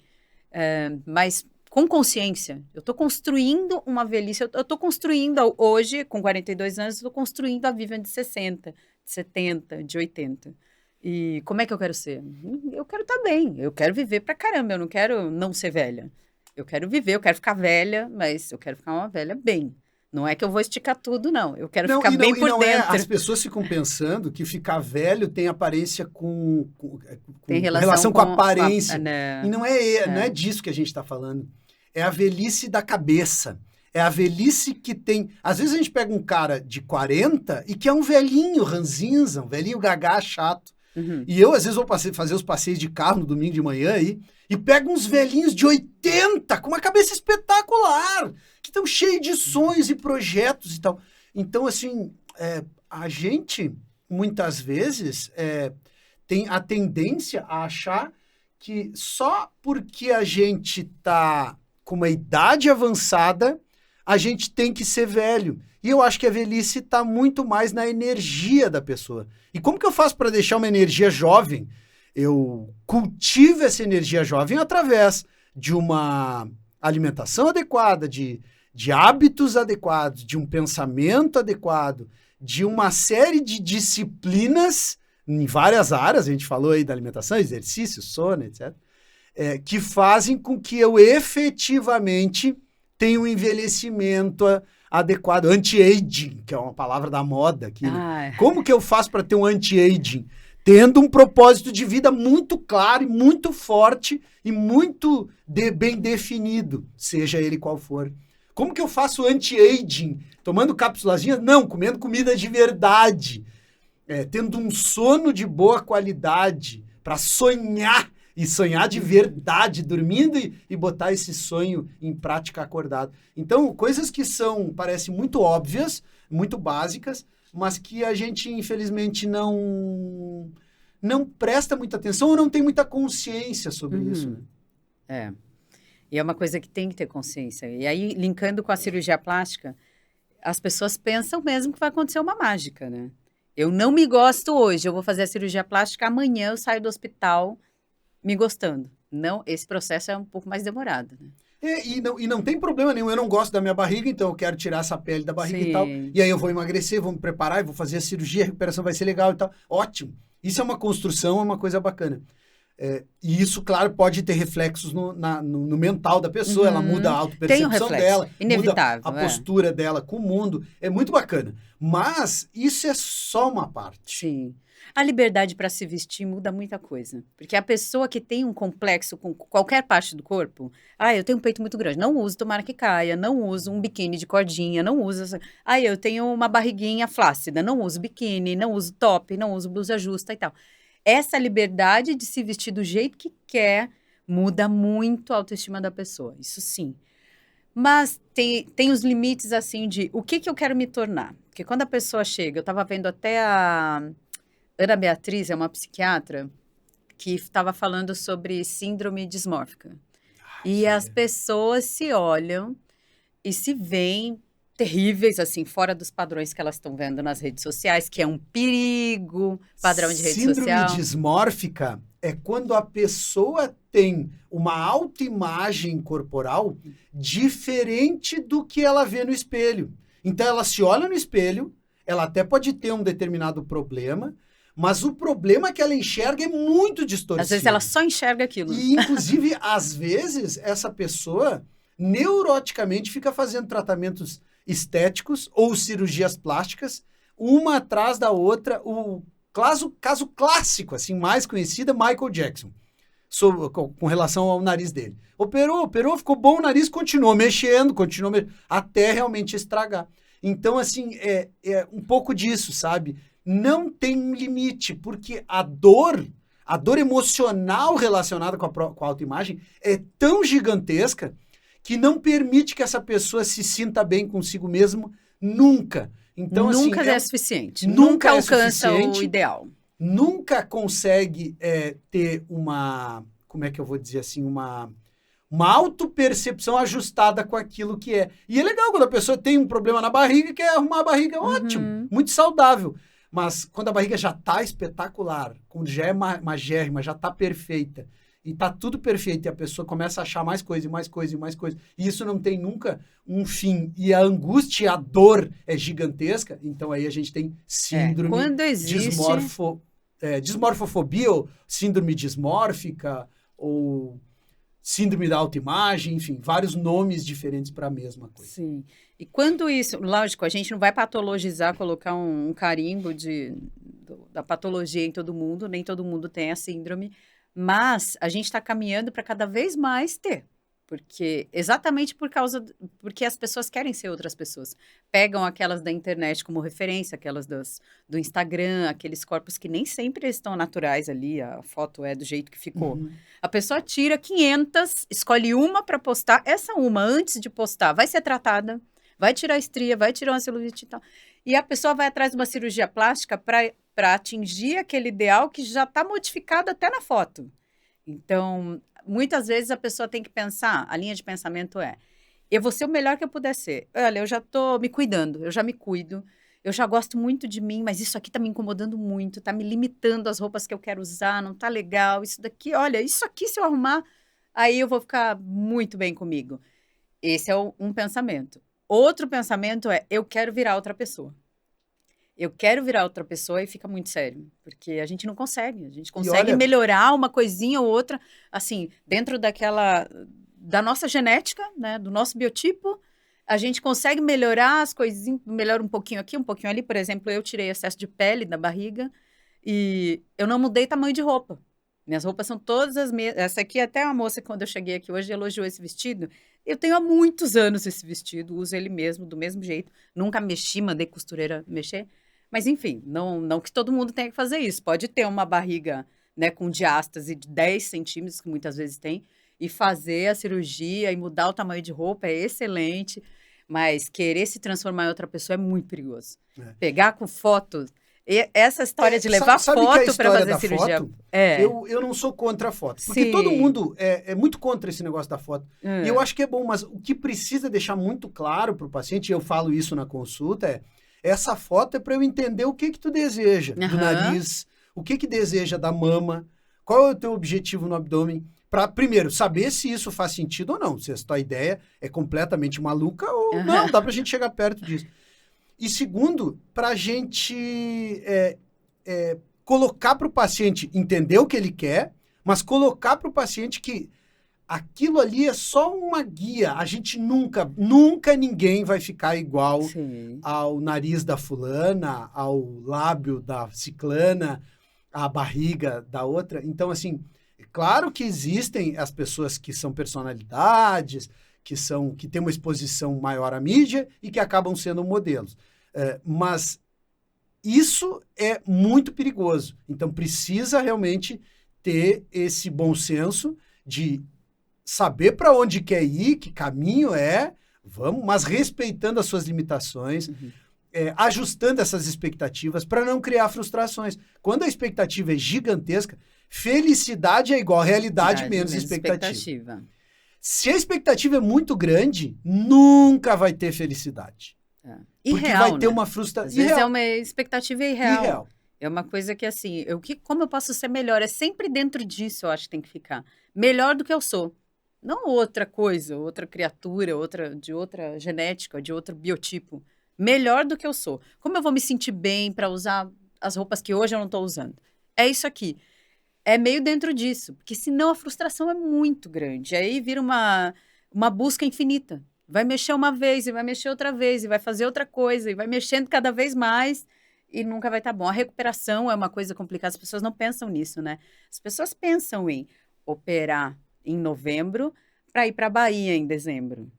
mas com consciência. Eu estou construindo uma velhice, eu estou construindo hoje, com 42 anos, estou construindo a Vivian de 60, de 70, de 80. E como é que eu quero ser? Eu quero estar bem, eu quero viver pra caramba, eu não quero não ser velha. Eu quero viver, eu quero ficar velha, mas eu quero ficar uma velha bem. Não é que eu vou esticar tudo, não. Eu quero ficar bem por dentro. As pessoas ficam pensando que ficar velho tem aparência com tem relação com a aparência. E não não é disso que a gente está falando. É a velhice da cabeça. É a velhice que tem... Às vezes a gente pega um cara de 40 e que é um velhinho ranzinza, um velhinho gagá chato. E eu, às vezes, vou fazer os passeios de carro no domingo de manhã aí e pego uns velhinhos de 80 com uma cabeça espetacular, que estão cheios de sonhos e projetos e tal. Então, assim, a gente, muitas vezes, tem a tendência a achar que só porque a gente está com uma idade avançada, a gente tem que ser velho. E eu acho que a velhice está muito mais na energia da pessoa. E como que eu faço para deixar uma energia jovem? Eu cultivo essa energia jovem através de uma alimentação adequada, de hábitos adequados, de um pensamento adequado, de uma série de disciplinas em várias áreas, a gente falou aí da alimentação, exercício, sono, etc., que fazem com que eu efetivamente tenha um envelhecimento adequado, anti-aging, que é uma palavra da moda aqui. Né? Como que eu faço para ter um anti-aging? Tendo um propósito de vida muito claro e muito forte e muito bem definido, seja ele qual for. Como que eu faço anti-aging? Tomando cápsulazinhas? Não, comendo comida de verdade. Tendo um sono de boa qualidade para sonhar, e sonhar de verdade, dormindo e botar esse sonho em prática acordado. Então, coisas que parecem muito óbvias, muito básicas, mas que a gente, infelizmente, não presta muita atenção ou não tem muita consciência sobre isso. Né? E é uma coisa que tem que ter consciência. E aí, linkando com a cirurgia plástica, as pessoas pensam mesmo que vai acontecer uma mágica, né? Eu não me gosto hoje, eu vou fazer a cirurgia plástica, amanhã eu saio do hospital me gostando. Não, esse processo é um pouco mais demorado, né? E não tem problema nenhum, eu não gosto da minha barriga, então eu quero tirar essa pele da barriga e tal. E aí eu vou emagrecer, vou me preparar, vou fazer a cirurgia, a recuperação vai ser legal e tal. Ótimo. Isso é uma construção, é uma coisa bacana. E isso, claro, pode ter reflexos no mental da pessoa, ela muda a autopercepção dela, inevitável, muda a postura dela com o mundo. É muito bacana. Mas isso é só uma parte. Sim. A liberdade para se vestir muda muita coisa. Porque a pessoa que tem um complexo com qualquer parte do corpo... eu tenho um peito muito grande. Não uso, tomara que caia. Não uso um biquíni de cordinha. Não uso... eu tenho uma barriguinha flácida. Não uso biquíni, não uso top, não uso blusa justa e tal. Essa liberdade de se vestir do jeito que quer muda muito a autoestima da pessoa. Isso sim. Mas tem os limites, assim, de o que eu quero me tornar. Porque quando a pessoa chega... Eu estava vendo até a... Ana Beatriz é uma psiquiatra que estava falando sobre síndrome dismórfica. E as pessoas se olham e se veem terríveis, assim, fora dos padrões que elas estão vendo nas redes sociais, que é um perigo, padrão de rede social. Síndrome dismórfica é quando a pessoa tem uma autoimagem corporal diferente do que ela vê no espelho. Então, ela se olha no espelho, ela até pode ter um determinado problema, mas o problema que ela enxerga é muito distorcido. Às vezes ela só enxerga aquilo. E, inclusive, às vezes, essa pessoa neuroticamente fica fazendo tratamentos estéticos ou cirurgias plásticas, uma atrás da outra. O caso clássico, assim, mais conhecido, é Michael Jackson, com relação ao nariz dele. Operou, ficou bom o nariz, continuou mexendo, até realmente estragar. Então, assim, é um pouco disso, sabe? Não tem limite, porque a dor emocional relacionada com a autoimagem é tão gigantesca que não permite que essa pessoa se sinta bem consigo mesmo nunca. Então, nunca assim, é suficiente. Nunca alcança suficiente, o ideal. Nunca consegue ter uma, como é que eu vou dizer assim, uma autopercepção ajustada com aquilo que é. E é legal quando a pessoa tem um problema na barriga, quer arrumar a barriga, ótimo, muito saudável. Mas quando a barriga já está espetacular, quando já é magérrima, já está perfeita, e está tudo perfeito, e a pessoa começa a achar mais coisa, e mais coisa, e mais coisa, e isso não tem nunca um fim, e a angústia e a dor é gigantesca, então aí a gente tem síndrome quando existe... dismorfofobia, ou síndrome dismórfica, ou síndrome da autoimagem, enfim, vários nomes diferentes para a mesma coisa. Sim. E quando isso, lógico, a gente não vai patologizar, colocar um carimbo da patologia em todo mundo, nem todo mundo tem a síndrome, mas a gente está caminhando para cada vez mais ter. Exatamente porque as pessoas querem ser outras pessoas. Pegam aquelas da internet como referência, aquelas do Instagram, aqueles corpos que nem sempre estão naturais ali, a foto é do jeito que ficou. Uhum. A pessoa tira 500, escolhe uma para postar, essa uma, antes de postar, vai ser tratada, vai tirar a estria, vai tirar uma celulite e tal. E a pessoa vai atrás de uma cirurgia plástica para atingir aquele ideal que já está modificado até na foto. Então, muitas vezes a pessoa tem que pensar, a linha de pensamento é, eu vou ser o melhor que eu puder ser. Olha, eu já estou me cuidando, eu já me cuido, eu já gosto muito de mim, mas isso aqui está me incomodando muito, está me limitando as roupas que eu quero usar, não está legal, isso daqui, olha, isso aqui se eu arrumar, aí eu vou ficar muito bem comigo. Esse é um pensamento. Outro pensamento é, eu quero virar outra pessoa. Eu quero virar outra pessoa e fica muito sério, porque a gente não consegue. A gente consegue melhorar uma coisinha ou outra, assim, dentro da nossa genética, né, do nosso biotipo, a gente consegue melhorar as coisinhas, melhora um pouquinho aqui, um pouquinho ali. Por exemplo, eu tirei excesso de pele da barriga e eu não mudei tamanho de roupa. Minhas roupas são todas as mesmas. Essa aqui, até uma moça, quando eu cheguei aqui hoje, elogiou esse vestido. Eu tenho há muitos anos esse vestido, uso ele mesmo, do mesmo jeito. Nunca mexi, mandei costureira mexer. Mas, enfim, não que todo mundo tenha que fazer isso. Pode ter uma barriga, né, com diástase de 10 centímetros, que muitas vezes tem, e fazer a cirurgia e mudar o tamanho de roupa é excelente, mas querer se transformar em outra pessoa é muito perigoso. Pegar com fotos... Essa história de levar foto para fazer cirurgia... Foto, eu não sou contra a foto. Porque Sim. Todo mundo é muito contra esse negócio da foto. E eu acho que é bom, mas o que precisa deixar muito claro para o paciente, e eu falo isso na consulta, essa foto é para eu entender o que tu deseja do nariz, o que deseja da mama, qual é o teu objetivo no abdômen, para, primeiro, saber se isso faz sentido ou não, se a tua ideia é completamente maluca ou não, dá pra gente chegar perto disso. E segundo, para a gente colocar para o paciente entender o que ele quer, mas colocar para o paciente que aquilo ali é só uma guia. A gente nunca ninguém vai ficar igual ao nariz da fulana, ao lábio da ciclana, à barriga da outra. Então, assim, é claro que existem as pessoas que são personalidades, que têm uma exposição maior à mídia e que acabam sendo modelos. Mas isso é muito perigoso. Então, precisa realmente ter esse bom senso de saber para onde quer ir, que caminho vamos, mas respeitando as suas limitações, ajustando essas expectativas para não criar frustrações. Quando a expectativa é gigantesca, felicidade é igual a realidade menos expectativa. Se a expectativa é muito grande, nunca vai ter felicidade. Porque irreal, vai ter uma frustração. Às vezes é uma expectativa irreal. É uma coisa que, assim, como eu posso ser melhor? É sempre dentro disso, eu acho que tem que ficar. Melhor do que eu sou. Não outra coisa, outra criatura, de outra genética, de outro biotipo. melhor do que eu sou. Como eu vou me sentir bem para usar as roupas que hoje eu não estou usando? É isso aqui. É meio dentro disso, porque senão a frustração é muito grande. Aí vira uma busca infinita. Vai mexer uma vez, e vai mexer outra vez, e vai fazer outra coisa, e vai mexendo cada vez mais, e nunca vai estar bom. A recuperação é uma coisa complicada, as pessoas não pensam nisso, né? As pessoas pensam em operar em novembro para ir para a Bahia em dezembro.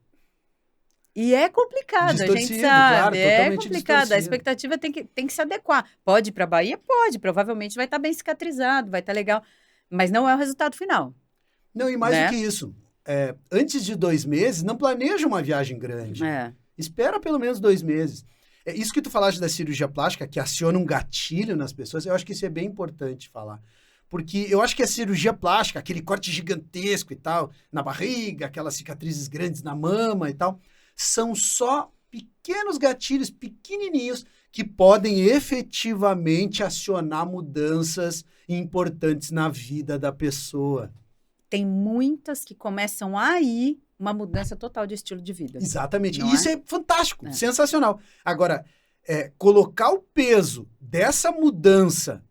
E é complicado, a gente Distorcido, sabe, claro, é totalmente complicado. A distorcido. expectativa tem que se adequar. Pode ir para a Bahia? Pode, provavelmente vai estar bem cicatrizado, vai estar legal, mas não é o resultado final, Não, e mais do né? que isso, antes de 2 meses, não planeja uma viagem grande. É. Espera pelo menos 2 meses. É isso que tu falaste da cirurgia plástica, que aciona um gatilho nas pessoas, eu acho que isso é bem importante falar. Porque eu acho que a cirurgia plástica, aquele corte gigantesco e tal, na barriga, aquelas cicatrizes grandes na mama e tal, são só pequenos gatilhos, pequenininhos, que podem efetivamente acionar mudanças importantes na vida da pessoa. Tem muitas que começam aí uma mudança total de estilo de vida. Exatamente. Não E isso é fantástico, É. sensacional. Agora, colocar o peso dessa mudança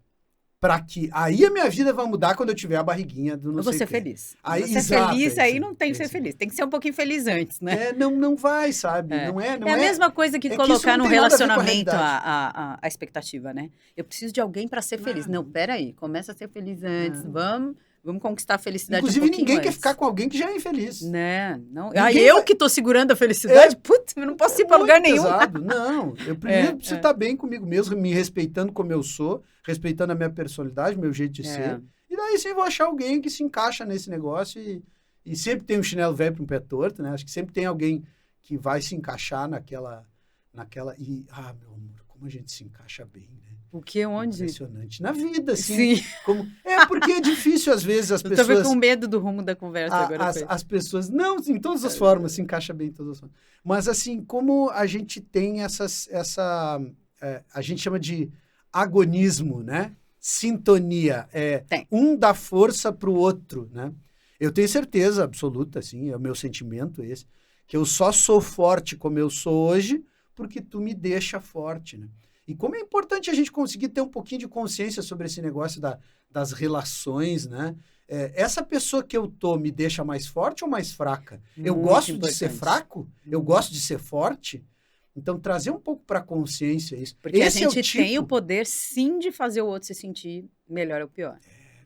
para que aí a minha vida vai mudar quando eu tiver a barriguinha do não Eu vou sei ser o quê. feliz. Aí, Você é exato, feliz, é aí isso, não tem que é ser isso. feliz. Tem que ser um pouquinho feliz antes, né? Não vai, sabe? É. Não é, não É a mesma coisa que é que colocar isso não no tem nada a ver com a relacionamento realidade. a expectativa, né? Eu preciso de alguém para ser feliz. Não, Não. peraí. Começa a ser feliz antes. Não. Vamos conquistar a felicidade Inclusive, um pouquinho ninguém quer antes. ficar com alguém que já é infeliz. Né? Não. Ninguém Eu vai- que tô segurando a felicidade? Putz, eu não posso ir para lugar Muito nenhum. pesado. Não, eu primeiro preciso É. estar bem comigo mesmo, me respeitando como eu sou, respeitando a minha personalidade, meu jeito de ser. E daí sim vou achar alguém que se encaixa nesse negócio e sempre tem um chinelo velho para um pé torto, né? Acho que sempre tem alguém que vai se encaixar naquela meu amor, como a gente se encaixa bem, né? O que? Onde? Impressionante. Na vida, assim. Sim. Porque é difícil, às vezes, as Eu tô pessoas... com medo do rumo da conversa agora. As pessoas... Não, em todas as formas, se encaixa bem em todas as formas. Mas, assim, como a gente tem a gente chama de agonismo, né? Sintonia. Tem. Um dá força pro outro, né? Eu tenho certeza absoluta, assim, é o meu sentimento esse, que eu só sou forte como eu sou hoje porque tu me deixa forte, né? E como é importante a gente conseguir ter um pouquinho de consciência sobre esse negócio das relações, né? Essa pessoa que eu tô me deixa mais forte ou mais fraca? Eu Muito gosto de ser importante. fraco? Eu gosto de ser forte? Então, trazer um pouco para a consciência isso. Porque Esse a gente é o tem o poder, sim, de fazer o outro se sentir melhor ou pior.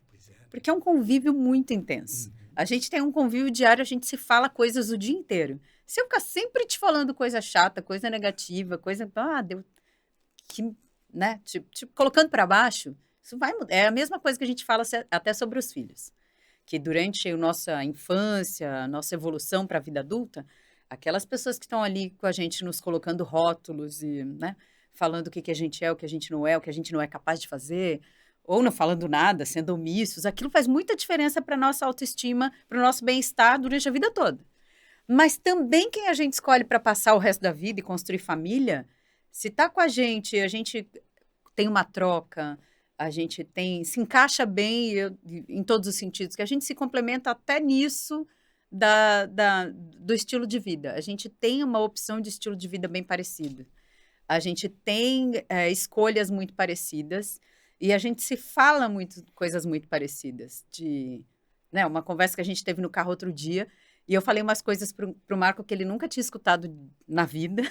Pois é. Porque é um convívio muito intenso. A gente tem um convívio diário, a gente se fala coisas o dia inteiro. Se eu ficar sempre te falando coisa chata, coisa negativa, coisa... né? Tipo, colocando para baixo, isso vai mudar. É a mesma coisa que a gente fala até sobre os filhos. Que durante a nossa infância, a nossa evolução para a vida adulta, aquelas pessoas que estão ali com a gente nos colocando rótulos e, né, falando o que a gente é, o que a gente não é, o que a gente não é capaz de fazer, ou não falando nada, sendo omissos, aquilo faz muita diferença para a nossa autoestima, para o nosso bem-estar durante a vida toda. Mas também quem a gente escolhe para passar o resto da vida e construir família, se está com a gente tem uma troca, a gente se encaixa bem em todos os sentidos, que a gente se complementa até nisso do estilo de vida. A gente tem uma opção de estilo de vida bem parecido. A gente tem escolhas muito parecidas e a gente se fala coisas muito parecidas. Né, uma conversa que a gente teve no carro outro dia e eu falei umas coisas pro Marco que ele nunca tinha escutado na vida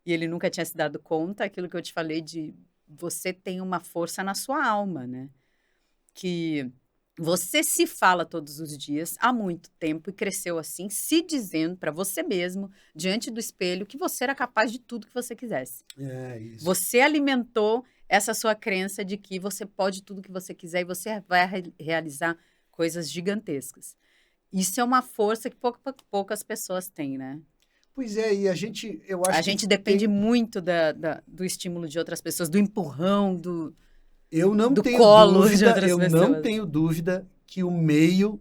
e ele nunca tinha se dado conta, aquilo que eu te falei de você tem uma força na sua alma, né? Que você se fala todos os dias há muito tempo e cresceu assim, se dizendo para você mesmo, diante do espelho, que você era capaz de tudo que você quisesse. É isso. Você alimentou essa sua crença de que você pode tudo que você quiser e você vai realizar coisas gigantescas. Isso é uma força que poucas pessoas têm, né? Pois é, e eu acho a gente depende muito do estímulo de outras pessoas, do empurrão, do colo de outras pessoas. Eu não tenho dúvida que o meio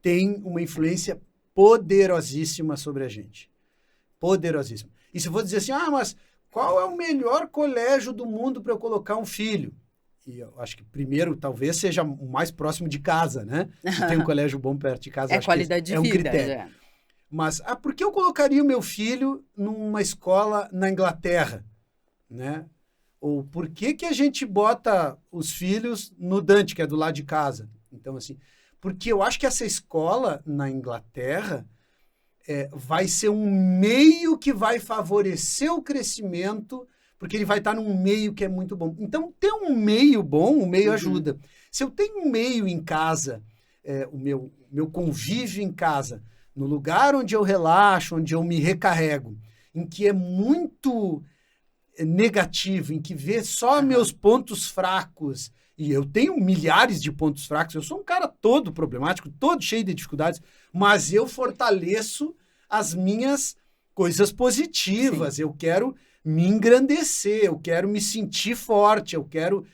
tem uma influência poderosíssima sobre a gente. Poderosíssima. E se eu vou dizer assim, mas qual é o melhor colégio do mundo para eu colocar um filho? E eu acho que primeiro talvez seja o mais próximo de casa, né? Se tem um colégio bom perto de casa, acho qualidade que é um de vida. critério. Mas, por que eu colocaria o meu filho numa escola na Inglaterra, né? Ou por que que a gente bota os filhos no Dante, que é do lado de casa? Então, assim, porque eu acho que essa escola na Inglaterra vai ser um meio que vai favorecer o crescimento, porque ele vai estar num meio que é muito bom. Então, ter um meio bom, o meio ajuda. Se eu tenho um meio em casa, o meu convívio em casa, no lugar onde eu relaxo, onde eu me recarrego, em que é muito negativo, em que vê só meus pontos fracos, e eu tenho milhares de pontos fracos, eu sou um cara todo problemático, todo cheio de dificuldades, mas eu fortaleço as minhas coisas positivas, eu quero me engrandecer, eu quero me sentir forte, eu quero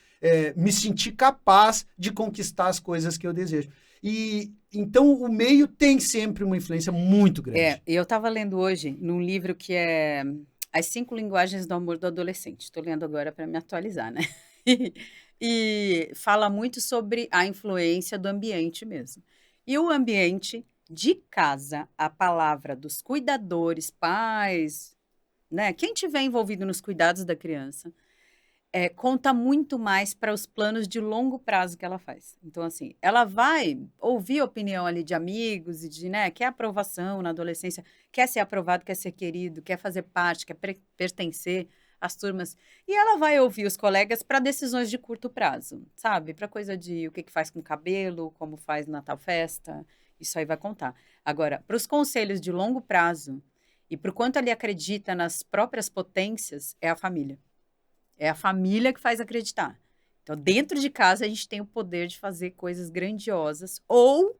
me sentir capaz de conquistar as coisas que eu desejo. E então o meio tem sempre uma influência muito grande. Eu estava lendo hoje num livro que é As 5 Linguagens do Amor do Adolescente. Estou lendo agora para me atualizar, né? E fala muito sobre a influência do ambiente mesmo. E o ambiente de casa, a palavra dos cuidadores, pais, né? Quem tiver envolvido nos cuidados da criança, conta muito mais para os planos de longo prazo que ela faz. Então, assim, ela vai ouvir a opinião ali de amigos e de, né, quer aprovação na adolescência, quer ser aprovado, quer ser querido, quer fazer parte, quer pertencer às turmas. E ela vai ouvir os colegas para decisões de curto prazo, sabe? Para coisa de o que faz com o cabelo, como faz na tal festa, isso aí vai contar. Agora, para os conselhos de longo prazo e para o quanto ele acredita nas próprias potências, é a família. É a família que faz acreditar. Então, dentro de casa, a gente tem o poder de fazer coisas grandiosas ou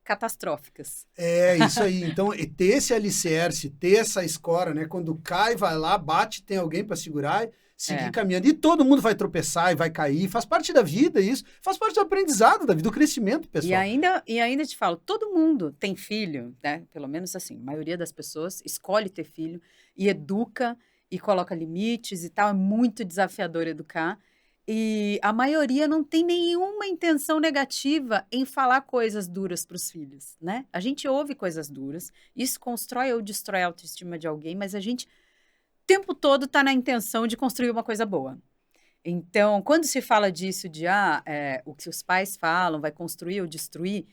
catastróficas. É, isso aí. Então, ter esse alicerce, ter essa escora, né? Quando cai, vai lá, bate, tem alguém para segurar, seguir caminhando. E todo mundo vai tropeçar e vai cair. Faz parte da vida isso. Faz parte do aprendizado da vida, do crescimento pessoal. E ainda te falo, todo mundo tem filho, né? Pelo menos assim, a maioria das pessoas escolhe ter filho e educa e coloca limites e tal. É muito desafiador educar. E a maioria não tem nenhuma intenção negativa em falar coisas duras para os filhos, né? A gente ouve coisas duras, isso constrói ou destrói a autoestima de alguém, mas a gente, o tempo todo, está na intenção de construir uma coisa boa. Então, quando se fala disso, de o que os pais falam vai construir ou destruir,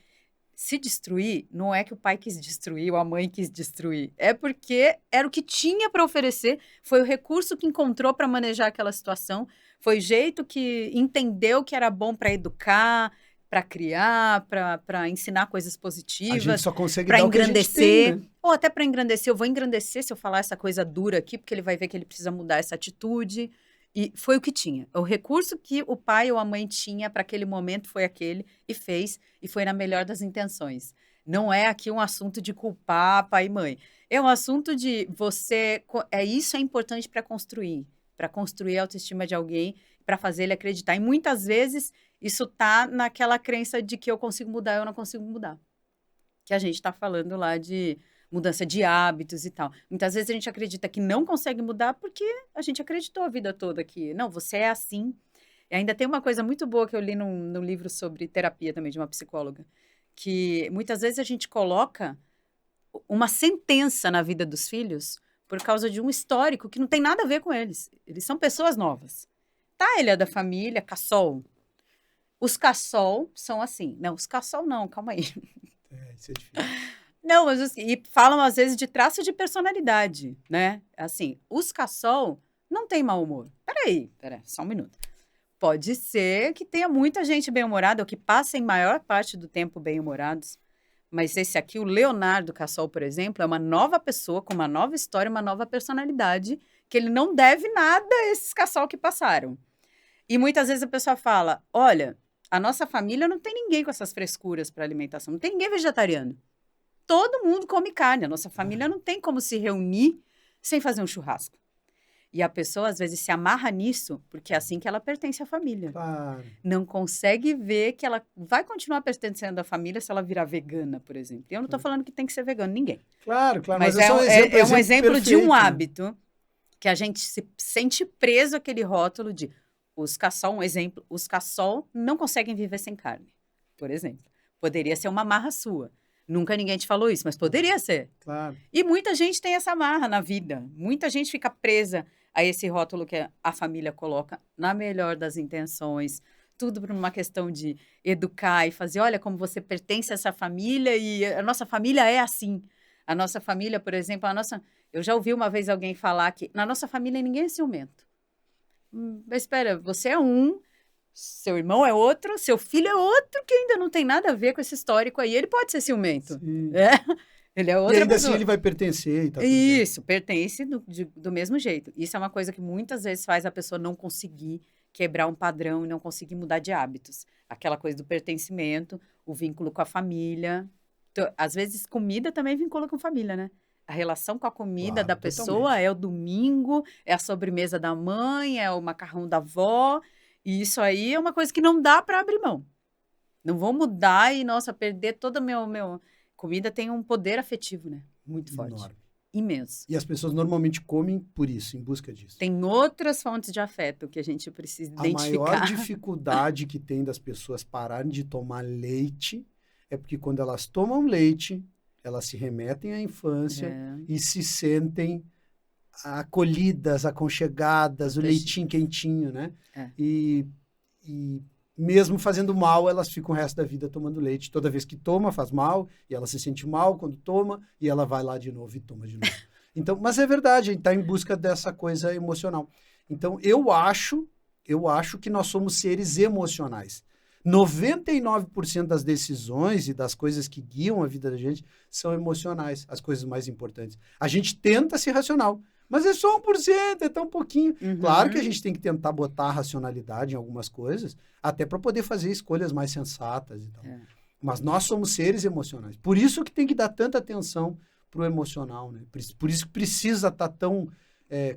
se destruir, não é que o pai quis destruir ou a mãe quis destruir. É porque era o que tinha para oferecer, foi o recurso que encontrou para manejar aquela situação, foi o jeito que entendeu que era bom para educar, para criar, para ensinar coisas positivas. A gente só consegue para dar engrandecer. O que a gente tem, né? Ou até para engrandecer. Eu vou engrandecer se eu falar essa coisa dura aqui, porque ele vai ver que ele precisa mudar essa atitude. E foi o que tinha. O recurso que o pai ou a mãe tinha para aquele momento foi aquele, e fez, e foi na melhor das intenções. Não é aqui um assunto de culpar pai e mãe. É um assunto de você... Isso é importante para construir a autoestima de alguém, para fazer ele acreditar. E muitas vezes isso tá naquela crença de que eu consigo mudar, eu não consigo mudar. Que a gente está falando lá de mudança de hábitos e tal. Muitas vezes a gente acredita que não consegue mudar porque a gente acreditou a vida toda que, não, você é assim. E ainda tem uma coisa muito boa que eu li num livro sobre terapia também, de uma psicóloga, que muitas vezes a gente coloca uma sentença na vida dos filhos por causa de um histórico que não tem nada a ver com eles. Eles são pessoas novas. Tá, ele é da família Cassol. Os Cassol são assim. Não, os Cassol não, calma aí. Isso é difícil. Não, mas assim, e falam às vezes de traço de personalidade, né? Assim, os Cassol não têm mau humor. Peraí, só um minuto. Pode ser que tenha muita gente bem-humorada ou que passem maior parte do tempo bem-humorados. Mas esse aqui, o Leonardo Cassol, por exemplo, é uma nova pessoa com uma nova história, uma nova personalidade, que ele não deve nada a esses Cassol que passaram. E muitas vezes a pessoa fala, olha, a nossa família não tem ninguém com essas frescuras para alimentação, não tem ninguém vegetariano. Todo mundo come carne, a nossa família não tem como se reunir sem fazer um churrasco. E a pessoa, às vezes, se amarra nisso, porque é assim que ela pertence à família. Claro. Não consegue ver que ela vai continuar pertencendo à família se ela virar vegana, por exemplo. E eu não estou falando que tem que ser vegano, ninguém. Claro, Mas é um exemplo perfeito, de um né? hábito que a gente se sente preso àquele rótulo de os Cassol, um exemplo, os Cassol não conseguem viver sem carne, por exemplo. Poderia ser uma marra sua. Nunca ninguém te falou isso, mas poderia ser. Claro. E muita gente tem essa marra na vida. Muita gente fica presa a esse rótulo que a família coloca, na melhor das intenções. Tudo por uma questão de educar e fazer, olha como você pertence a essa família e a nossa família é assim. A nossa família, por exemplo, eu já ouvi uma vez alguém falar que na nossa família ninguém é ciumento. Mas espera, você é um, seu irmão é outro, seu filho é outro, que ainda não tem nada a ver com esse histórico aí. Ele pode ser ciumento. Sim. É? Ele é outra E ainda pessoa. assim ele vai pertencer e tá tudo bem. Isso, pertence do mesmo jeito. Isso é uma coisa que muitas vezes faz a pessoa não conseguir quebrar um padrão e não conseguir mudar de hábitos. Aquela coisa do pertencimento, o vínculo com a família. Então, às vezes, comida também vincula com família, né? A relação com a comida Claro, da pessoa totalmente. é o domingo, é a sobremesa da mãe, é o macarrão da avó. E isso aí é uma coisa que não dá para abrir mão. Não vou mudar e, nossa, perder todo o meu... Comida tem um poder afetivo, né? Muito forte. Enorme. Imenso. E as pessoas normalmente comem por isso, em busca disso. Tem outras fontes de afeto que a gente precisa A maior identificar. dificuldade que tem das pessoas pararem de tomar leite é porque quando elas tomam leite, elas se remetem à infância É. e se sentem acolhidas, aconchegadas, o leitinho quentinho, né? É. E mesmo fazendo mal, elas ficam o resto da vida tomando leite. Toda vez que toma, faz mal, e ela se sente mal quando toma, e ela vai lá de novo e toma de novo. Então, mas é verdade, a gente está em busca dessa coisa emocional. Então, eu acho que nós somos seres emocionais. 99% das decisões e das coisas que guiam a vida da gente são emocionais, as coisas mais importantes. A gente tenta ser racional, mas é só 1%, é tão pouquinho. Uhum. Claro que a gente tem que tentar botar a racionalidade em algumas coisas, até para poder fazer escolhas mais sensatas e tal. É. Mas nós somos seres emocionais. Por isso que tem que dar tanta atenção pro emocional, né? Por isso que precisa estar tão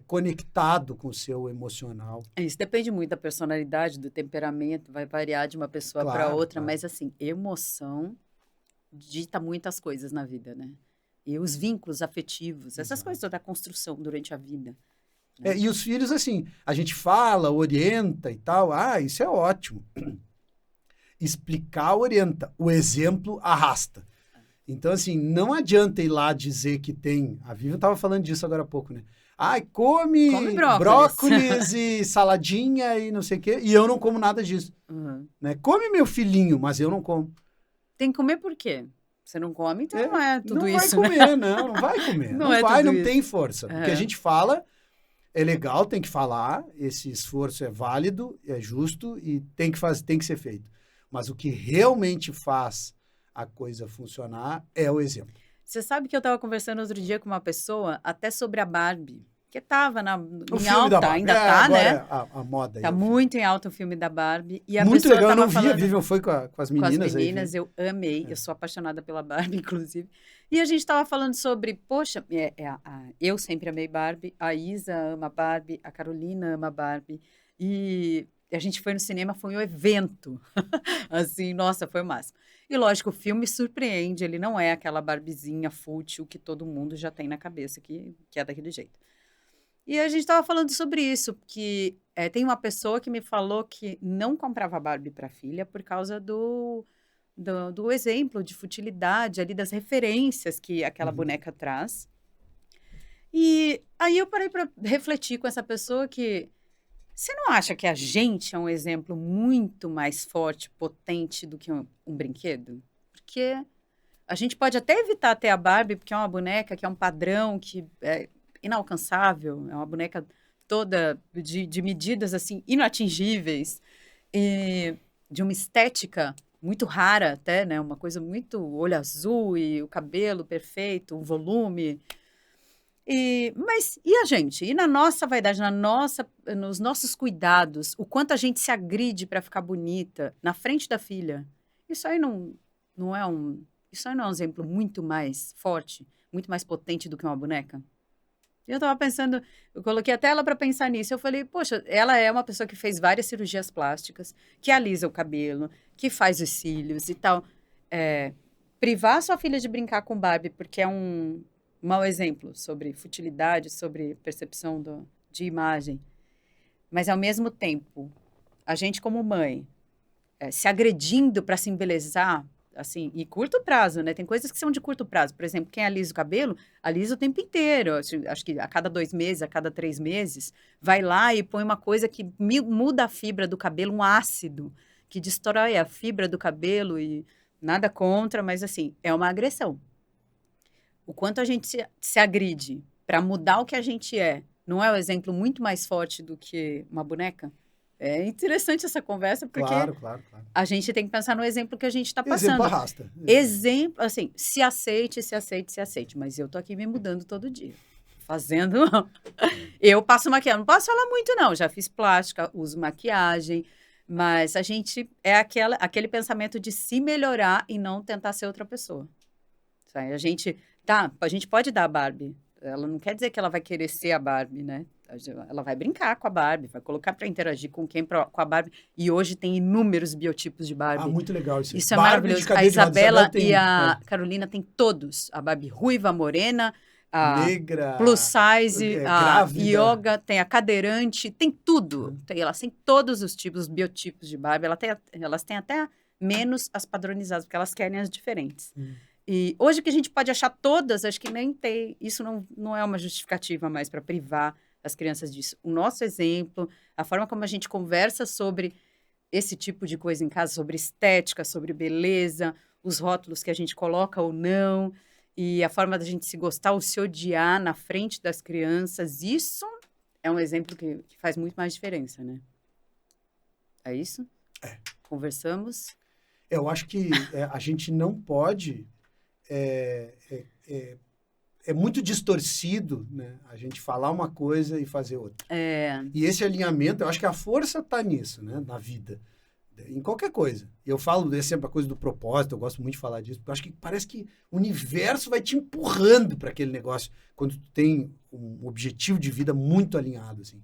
conectado com o seu emocional. Isso depende muito da personalidade, do temperamento, vai variar de uma pessoa para Claro, outra, claro. mas assim, emoção dita muitas coisas na vida, né? E os vínculos afetivos, essas Exato. coisas da construção durante a vida. E os filhos, assim, a gente fala, orienta e tal, isso é ótimo. Explicar orienta, o exemplo arrasta. Então, assim, não adianta ir lá dizer que tem... A Vivian estava falando disso agora há pouco, né? Come brócolis e saladinha e não sei o quê, e eu não como nada disso. Uhum. Né? Come meu filhinho, mas eu não como. Tem que comer por quê? Você não come, então não é tudo não isso, vai né? comer, não vai comer. Não é vai, tudo não isso. tem força. O que a gente fala é legal, tem que falar, esse esforço é válido, é justo e tem que ser feito. Mas o que realmente faz a coisa funcionar é o exemplo. Você sabe que eu estava conversando outro dia com uma pessoa até sobre a Barbie, que estava O em filme alta, da Barbie. ainda tá, né? A moda. Tá aí, muito em alta o filme da Barbie. E a muito pessoa legal, eu tava não vi, a falando Vivian foi com as meninas. com as meninas, aí, eu amei. Eu sou apaixonada pela Barbie, inclusive. E a gente estava falando sobre, poxa, eu sempre amei Barbie, a Isa ama Barbie, a Carolina ama Barbie. E a gente foi no cinema, foi um evento. Assim, nossa, foi o máximo. E lógico, o filme surpreende, ele não é aquela Barbiezinha fútil que todo mundo já tem na cabeça, que é daquele jeito. E a gente estava falando sobre isso, que tem uma pessoa que me falou que não comprava Barbie para a filha por causa do exemplo de futilidade ali, das referências que aquela boneca traz. E aí eu parei para refletir com essa pessoa que você não acha que a gente é um exemplo muito mais forte, potente do que um brinquedo? Porque a gente pode até evitar ter a Barbie, porque é uma boneca que é um padrão que é inalcançável, é uma boneca toda de medidas assim inatingíveis, e de uma estética muito rara até, né? Uma coisa muito olho azul e o cabelo perfeito, o volume. Mas e a gente? E na nossa vaidade, nos nossos cuidados, o quanto a gente se agride para ficar bonita na frente da filha? Isso aí não é um exemplo muito mais forte, muito mais potente do que uma boneca? Eu estava pensando, eu coloquei até ela para pensar nisso. Eu falei, poxa, ela é uma pessoa que fez várias cirurgias plásticas, que alisa o cabelo, que faz os cílios e tal. Privar sua filha de brincar com Barbie porque é um mau exemplo sobre futilidade, sobre percepção de imagem. Mas, ao mesmo tempo, a gente como mãe, se agredindo para se embelezar, assim, e curto prazo, né? Tem coisas que são de curto prazo. Por exemplo, quem alisa o cabelo, alisa o tempo inteiro. Acho que a cada 2 meses, a cada 3 meses, vai lá e põe uma coisa que muda a fibra do cabelo, um ácido, que destrói a fibra do cabelo e nada contra, mas assim, é uma agressão. O quanto a gente se agride para mudar o que a gente é, não é um exemplo muito mais forte do que uma boneca? É interessante essa conversa, porque Claro. a gente tem que pensar no exemplo que a gente está Exemplo passando. arrasta. Exemplo, assim, se aceite. Mas eu tô aqui me mudando todo dia. Fazendo. Eu passo maquiagem. Não posso falar muito, não. Já fiz plástica, uso maquiagem. Mas a gente é aquele pensamento de se melhorar e não tentar ser outra pessoa. Sabe? A gente pode dar a Barbie. Ela não quer dizer que ela vai querer ser a Barbie, né? Ela vai brincar com a Barbie, vai colocar para interagir com a Barbie. E hoje tem inúmeros biotipos de Barbie. Muito legal isso. Isso é Barbie maravilhoso. A Isabela e a Carolina têm todos. A Barbie ruiva, morena, a negra, plus size, a grávida, yoga, tem a cadeirante, tem tudo. Elas têm todos os tipos, os biotipos de Barbie. Elas têm até menos as padronizadas, porque elas querem as diferentes. E hoje que a gente pode achar todas, acho que nem tem. Isso não é uma justificativa mais para privar as crianças disso. O nosso exemplo, a forma como a gente conversa sobre esse tipo de coisa em casa, sobre estética, sobre beleza, os rótulos que a gente coloca ou não, e a forma da gente se gostar ou se odiar na frente das crianças, isso é um exemplo que faz muito mais diferença, né? É isso? Conversamos? Eu acho que a gente não pode... É muito distorcido, né? A gente falar uma coisa e fazer outra. E esse alinhamento, eu acho que a força está nisso, né? Na vida. Em qualquer coisa. E eu falo sempre a coisa do propósito, eu gosto muito de falar disso, porque eu acho que parece que o universo vai te empurrando para aquele negócio quando tu tem um objetivo de vida muito alinhado, assim.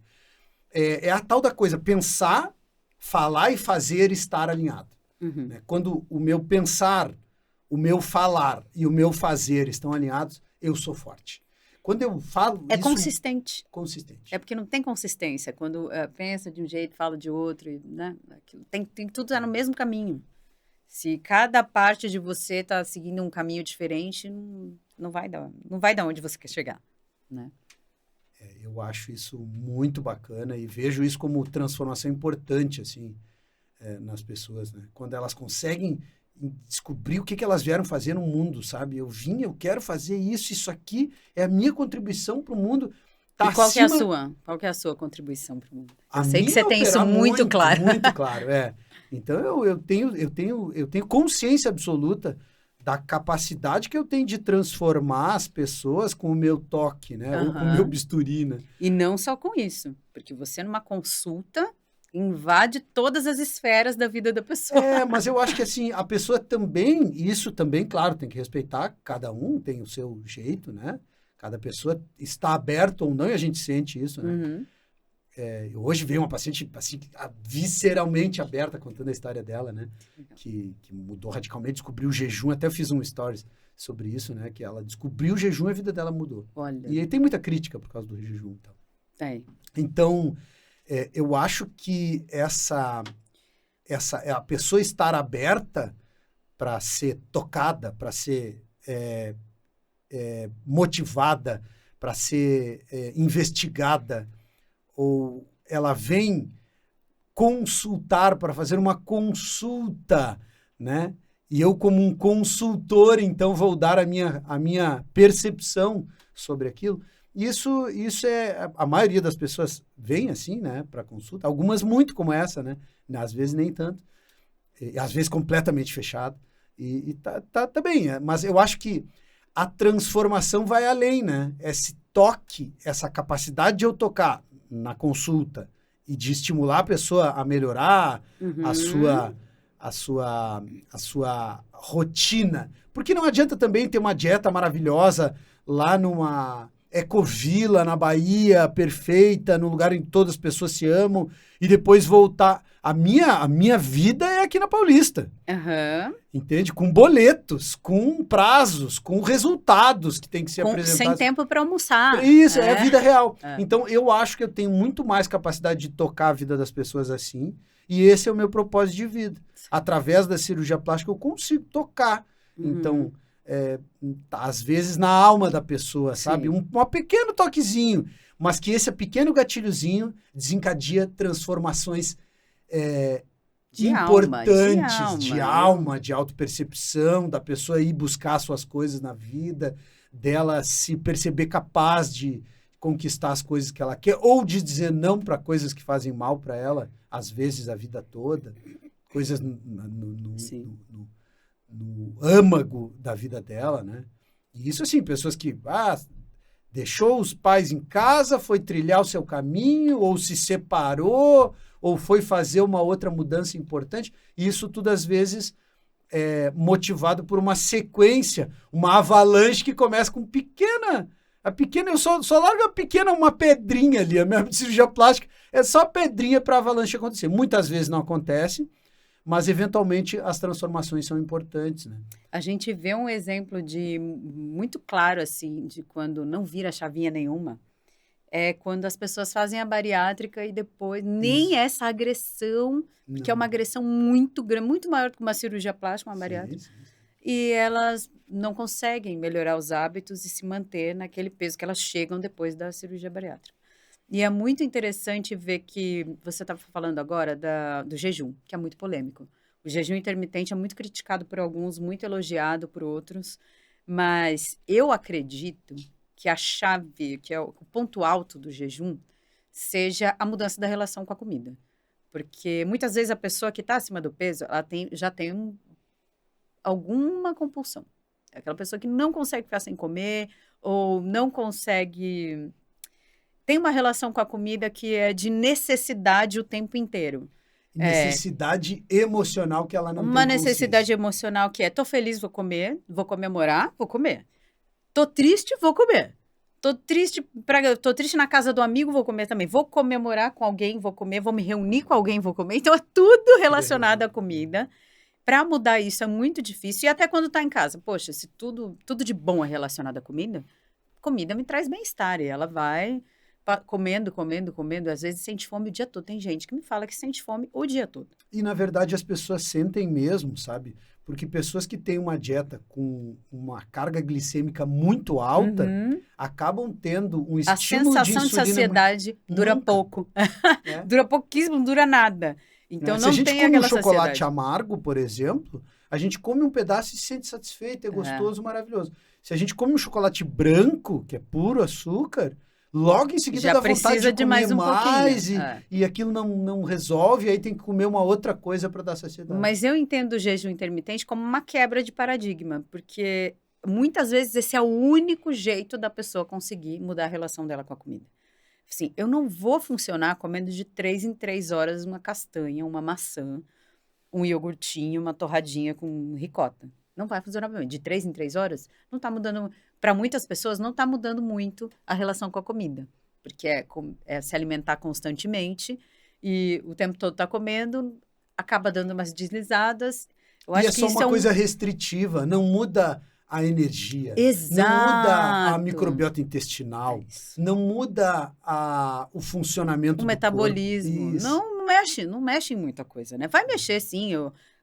É a tal da coisa, pensar, falar e fazer estar alinhado. Né? Quando o meu pensar, o meu falar e o meu fazer estão alinhados, eu sou forte. Quando eu falo isso... consistente. É porque não tem consistência. Quando pensa de um jeito, fala de outro, né? Tem tudo no mesmo caminho. Se cada parte de você está seguindo um caminho diferente, não vai dar onde você quer chegar, né? Eu acho isso muito bacana e vejo isso como transformação importante, assim, nas pessoas, né? Quando elas conseguem descobrir o que elas vieram fazer no mundo, sabe? Eu quero fazer isso aqui é a minha contribuição para o mundo. E qual que é a sua contribuição para o mundo? Eu sei que você tem isso muito claro. Muito claro, Então, eu tenho consciência absoluta da capacidade que eu tenho de transformar as pessoas com o meu toque, né? Ou com o meu bisturi, né? E não só com isso, porque você numa consulta invade todas as esferas da vida da pessoa. Mas eu acho que assim, a pessoa também, isso também, claro, tem que respeitar, cada um tem o seu jeito, né? Cada pessoa está aberta ou não, e a gente sente isso, né? Hoje veio uma paciente assim, visceralmente aberta, contando a história dela, né? Que mudou radicalmente, descobriu o jejum, até eu fiz um stories sobre isso, né? Que ela descobriu o jejum e a vida dela mudou. Olha. E aí tem muita crítica por causa do jejum. Então, eu acho que a pessoa estar aberta para ser tocada, para ser motivada, para ser investigada, ou ela vem consultar para fazer uma consulta, né? E eu, como um consultor, então vou dar a minha percepção sobre aquilo. Isso a maioria das pessoas vem assim, né, para consulta. Algumas muito como essa, né? Às vezes nem tanto. E, às vezes completamente fechado. E tá bem. Mas eu acho que a transformação vai além, né? Esse toque, essa capacidade de eu tocar na consulta e de estimular a pessoa a melhorar a sua rotina. Porque não adianta também ter uma dieta maravilhosa lá numa ecovila na Bahia, perfeita, num lugar em que todas as pessoas se amam, e depois voltar. A minha vida é aqui na Paulista. Entende? Com boletos, com prazos, com resultados que tem que ser apresentados. Sem tempo para almoçar. Isso, é a vida real. Então, eu acho que eu tenho muito mais capacidade de tocar a vida das pessoas assim, e esse é o meu propósito de vida. Através da cirurgia plástica eu consigo tocar. Uhum. Então, às vezes na alma da pessoa, sabe? Sim. Um pequeno toquezinho, mas que esse pequeno gatilhozinho desencadeia transformações importantes de alma, de autopercepção, da pessoa ir buscar suas coisas na vida, dela se perceber capaz de conquistar as coisas que ela quer, ou de dizer não para coisas que fazem mal para ela, às vezes a vida toda, coisas no âmago da vida dela, né? E isso, assim, pessoas que deixou os pais em casa, foi trilhar o seu caminho, ou se separou, ou foi fazer uma outra mudança importante, e isso tudo, às vezes, motivado por uma sequência, uma avalanche que começa com eu só largo uma pedrinha ali, a minha cirurgia plástica é só pedrinha para a avalanche acontecer. Muitas vezes não acontece, mas eventualmente as transformações são importantes, né? A gente vê um exemplo muito claro, assim, de quando não vira chavinha nenhuma, é quando as pessoas fazem a bariátrica e depois nem essa agressão, que é uma agressão muito grande, muito maior que uma cirurgia plástica, uma bariátrica. Sim. E elas não conseguem melhorar os hábitos e se manter naquele peso que elas chegam depois da cirurgia bariátrica. E é muito interessante ver que você estava falando agora do jejum, que é muito polêmico. O jejum intermitente é muito criticado por alguns, muito elogiado por outros, mas eu acredito que a chave, que é o ponto alto do jejum, seja a mudança da relação com a comida. Porque muitas vezes a pessoa que está acima do peso, ela já tem alguma compulsão. É aquela pessoa que não consegue ficar sem comer ou não consegue... Tem uma relação com a comida que é de necessidade o tempo inteiro. Necessidade emocional que ela não tem uma necessidade emocional que é, tô feliz, vou comemorar, vou comer. Tô triste, vou comer. Tô triste na casa do amigo, vou comer também. Vou comemorar com alguém, vou comer. Vou me reunir com alguém, vou comer. Então, é tudo relacionado à comida. Para mudar isso é muito difícil. E até quando tá em casa. Poxa, se tudo de bom é relacionado à comida me traz bem-estar. E ela vai comendo. Às vezes sente fome o dia todo. Tem gente que me fala que sente fome o dia todo. E, na verdade, as pessoas sentem mesmo, sabe? Porque pessoas que têm uma dieta com uma carga glicêmica muito alta acabam tendo um estímulo de insulina. A sensação de saciedade dura pouco. Dura pouquíssimo, não dura nada. Então, não tem aquela saciedade. Se a gente come um chocolate amargo, por exemplo, a gente come um pedaço e se sente satisfeito, é gostoso, maravilhoso. Se a gente come um chocolate branco, que é puro açúcar, logo em seguida já dá vontade de comer mais e aquilo não resolve, aí tem que comer uma outra coisa para dar saciedade. Mas eu entendo o jejum intermitente como uma quebra de paradigma, porque muitas vezes esse é o único jeito da pessoa conseguir mudar a relação dela com a comida. Assim, eu não vou funcionar comendo de 3 em 3 horas uma castanha, uma maçã, um iogurtinho, uma torradinha com ricota. Não vai funcionar bem. De 3 em 3 horas, não está mudando... Para muitas pessoas, não está mudando muito a relação com a comida. Porque é se alimentar constantemente e o tempo todo está comendo, acaba dando umas deslizadas. Eu acho que só uma coisa restritiva, não muda a energia. Exato. Não muda a microbiota intestinal. Não muda o funcionamento do metabolismo. Corpo. Não mexe em muita coisa, né? Vai mexer, sim.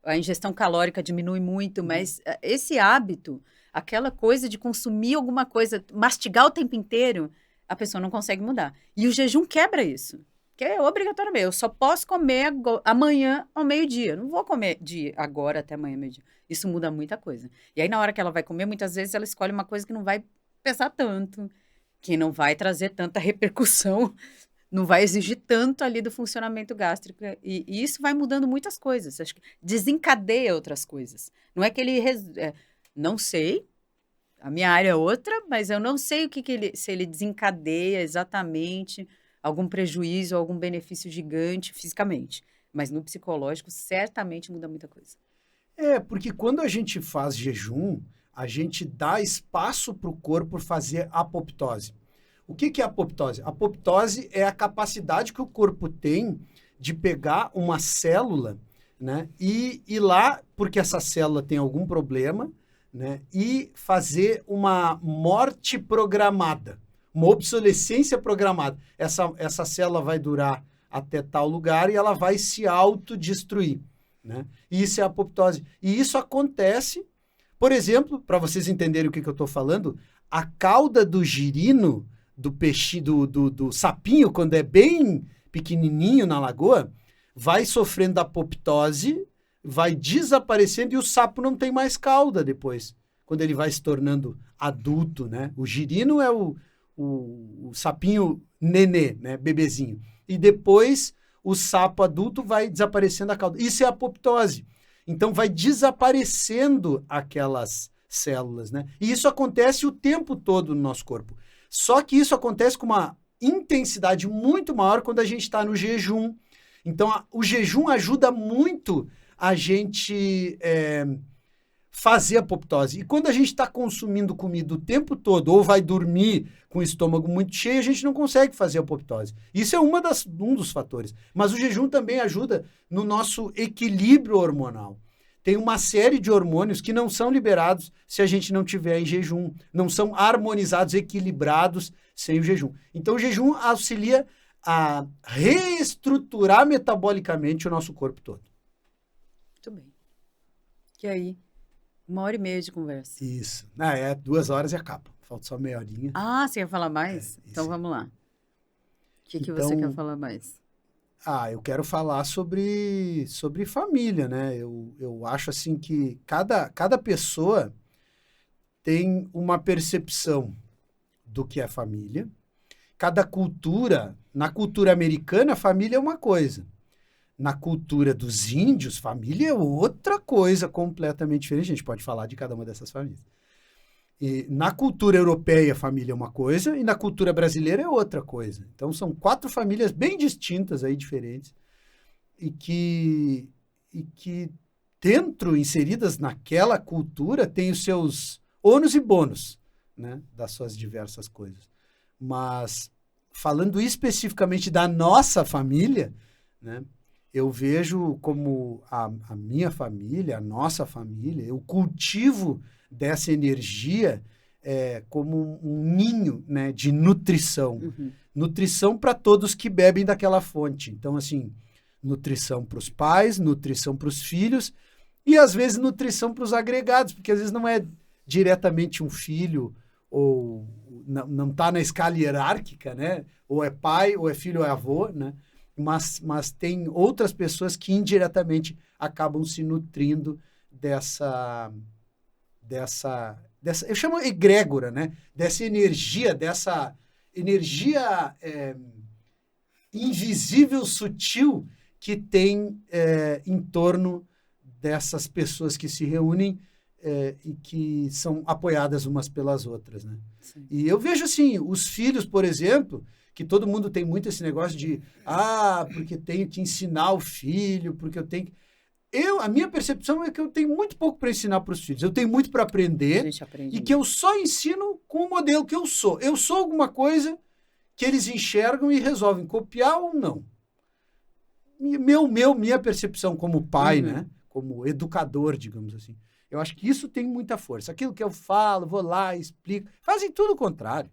A ingestão calórica diminui muito, mas esse hábito... Aquela coisa de consumir alguma coisa, mastigar o tempo inteiro, a pessoa não consegue mudar. E o jejum quebra isso. Que é obrigatoriamente. Eu só posso comer amanhã ao meio-dia. Não vou comer de agora até amanhã ao meio-dia. Isso muda muita coisa. E aí, na hora que ela vai comer, muitas vezes ela escolhe uma coisa que não vai pesar tanto, que não vai trazer tanta repercussão, não vai exigir tanto ali do funcionamento gástrico. E isso vai mudando muitas coisas. Acho que desencadeia outras coisas. Não é que ele... Não sei, a minha área é outra, mas eu não sei se ele desencadeia exatamente algum prejuízo, algum benefício gigante fisicamente. Mas no psicológico, certamente muda muita coisa. Porque quando a gente faz jejum, a gente dá espaço para o corpo fazer apoptose. O que é apoptose? A apoptose é a capacidade que o corpo tem de pegar uma célula, né, e ir lá, porque essa célula tem algum problema, né, e fazer uma morte programada, uma obsolescência programada. Essa célula vai durar até tal lugar e ela vai se autodestruir, né? E isso é a apoptose. E isso acontece, por exemplo, para vocês entenderem o que eu estou falando, a cauda do girino, do peixe, do sapinho, quando é bem pequenininho na lagoa, vai sofrendo apoptose, vai desaparecendo e o sapo não tem mais cauda depois, quando ele vai se tornando adulto, né? O girino é o sapinho nenê, né? Bebezinho. E depois o sapo adulto vai desaparecendo a cauda. Isso é apoptose. Então vai desaparecendo aquelas células, né? E isso acontece o tempo todo no nosso corpo. Só que isso acontece com uma intensidade muito maior quando a gente está no jejum. Então, o jejum ajuda muito a gente fazer apoptose. E quando a gente está consumindo comida o tempo todo, ou vai dormir com o estômago muito cheio, a gente não consegue fazer apoptose. Isso é um dos fatores. Mas o jejum também ajuda no nosso equilíbrio hormonal. Tem uma série de hormônios que não são liberados se a gente não tiver em jejum. Não são harmonizados, equilibrados sem o jejum. Então, o jejum auxilia a reestruturar metabolicamente o nosso corpo todo. Muito bem. E aí? 1h30 de conversa. Isso. 2 horas e acaba. Falta só meia horinha. Ah, você quer falar mais? Então vamos lá. O que você quer falar mais? Eu quero falar sobre família, né? Eu acho assim que cada pessoa tem uma percepção do que é família. Cada cultura, na cultura americana, família é uma coisa. Na cultura dos índios, família é outra coisa completamente diferente. A gente pode falar de cada uma dessas famílias. E na cultura europeia, família é uma coisa, e na cultura brasileira é outra coisa. Então, são 4 famílias bem distintas, aí, diferentes, e que dentro, inseridas naquela cultura, tem os seus ônus e bônus, né, das suas diversas coisas. Mas, falando especificamente da nossa família, né, eu vejo como a minha família, a nossa família, o cultivo dessa energia como um ninho, né, de nutrição. Uhum. Nutrição para todos que bebem daquela fonte. Então, assim, nutrição para os pais, nutrição para os filhos e, às vezes, nutrição para os agregados, porque, às vezes, não é diretamente um filho ou não está na escala hierárquica, né? Ou é pai, ou é filho, ou é avô, né? Mas tem outras pessoas que indiretamente acabam se nutrindo dessa eu chamo egrégora, né? Dessa energia invisível, sutil que tem em torno dessas pessoas que se reúnem e que são apoiadas umas pelas outras, né? Sim. E eu vejo assim, os filhos, por exemplo, que todo mundo tem muito esse negócio de porque tenho que ensinar o filho, porque eu tenho que... A minha percepção é que eu tenho muito pouco para ensinar para os filhos. Eu tenho muito para aprender e que eu só ensino com o modelo que eu sou. Eu sou alguma coisa que eles enxergam e resolvem copiar ou não. Minha percepção como pai, né? Como educador, digamos assim. Eu acho que isso tem muita força. Aquilo que eu falo, vou lá, explico. Fazem tudo o contrário.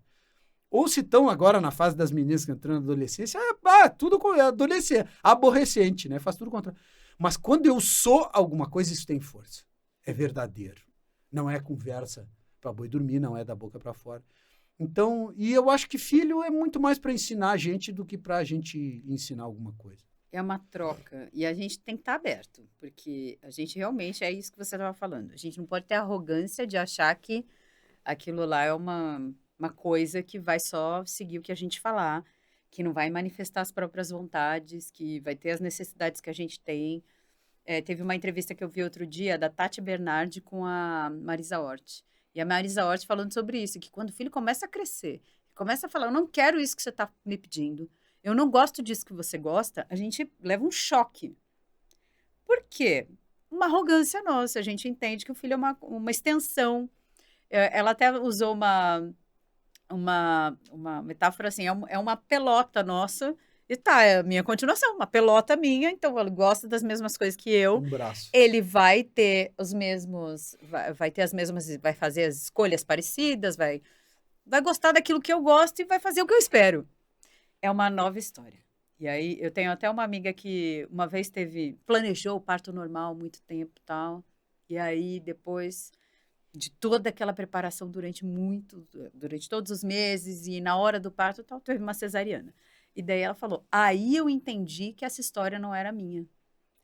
Ou se estão agora na fase das meninas que entram na adolescência, tudo adolescente, aborrecente, né? Faz tudo o contrário. Mas quando eu sou alguma coisa, isso tem força. É verdadeiro. Não é conversa para boi dormir, não é da boca para fora. Então, e eu acho que filho é muito mais para ensinar a gente do que para a gente ensinar alguma coisa. É uma troca. E a gente tem que estar aberto, porque a gente realmente, é isso que você estava falando. A gente não pode ter arrogância de achar que aquilo lá é uma coisa que vai só seguir o que a gente falar, que não vai manifestar as próprias vontades, que vai ter as necessidades que a gente tem. Teve uma entrevista que eu vi outro dia da Tati Bernardi com a Marisa Hort. E a Marisa Hort falando sobre isso, que quando o filho começa a crescer, começa a falar, eu não quero isso que você está me pedindo, eu não gosto disso que você gosta, a gente leva um choque. Por quê? Uma arrogância nossa. A gente entende que o filho é uma extensão. Ela até usou uma metáfora assim, é uma pelota nossa, e é a minha continuação, uma pelota minha, então ele gosta das mesmas coisas que eu. Um braço. Ele vai ter os mesmos, vai ter as mesmas, vai fazer as escolhas parecidas, vai gostar daquilo que eu gosto e vai fazer o que eu espero. É uma nova história. E aí, eu tenho até uma amiga que uma vez planejou o parto normal muito tempo e tal. E aí, depois de toda aquela preparação durante todos os meses e na hora do parto e tal, teve uma cesariana. E daí ela falou, aí eu entendi que essa história não era minha.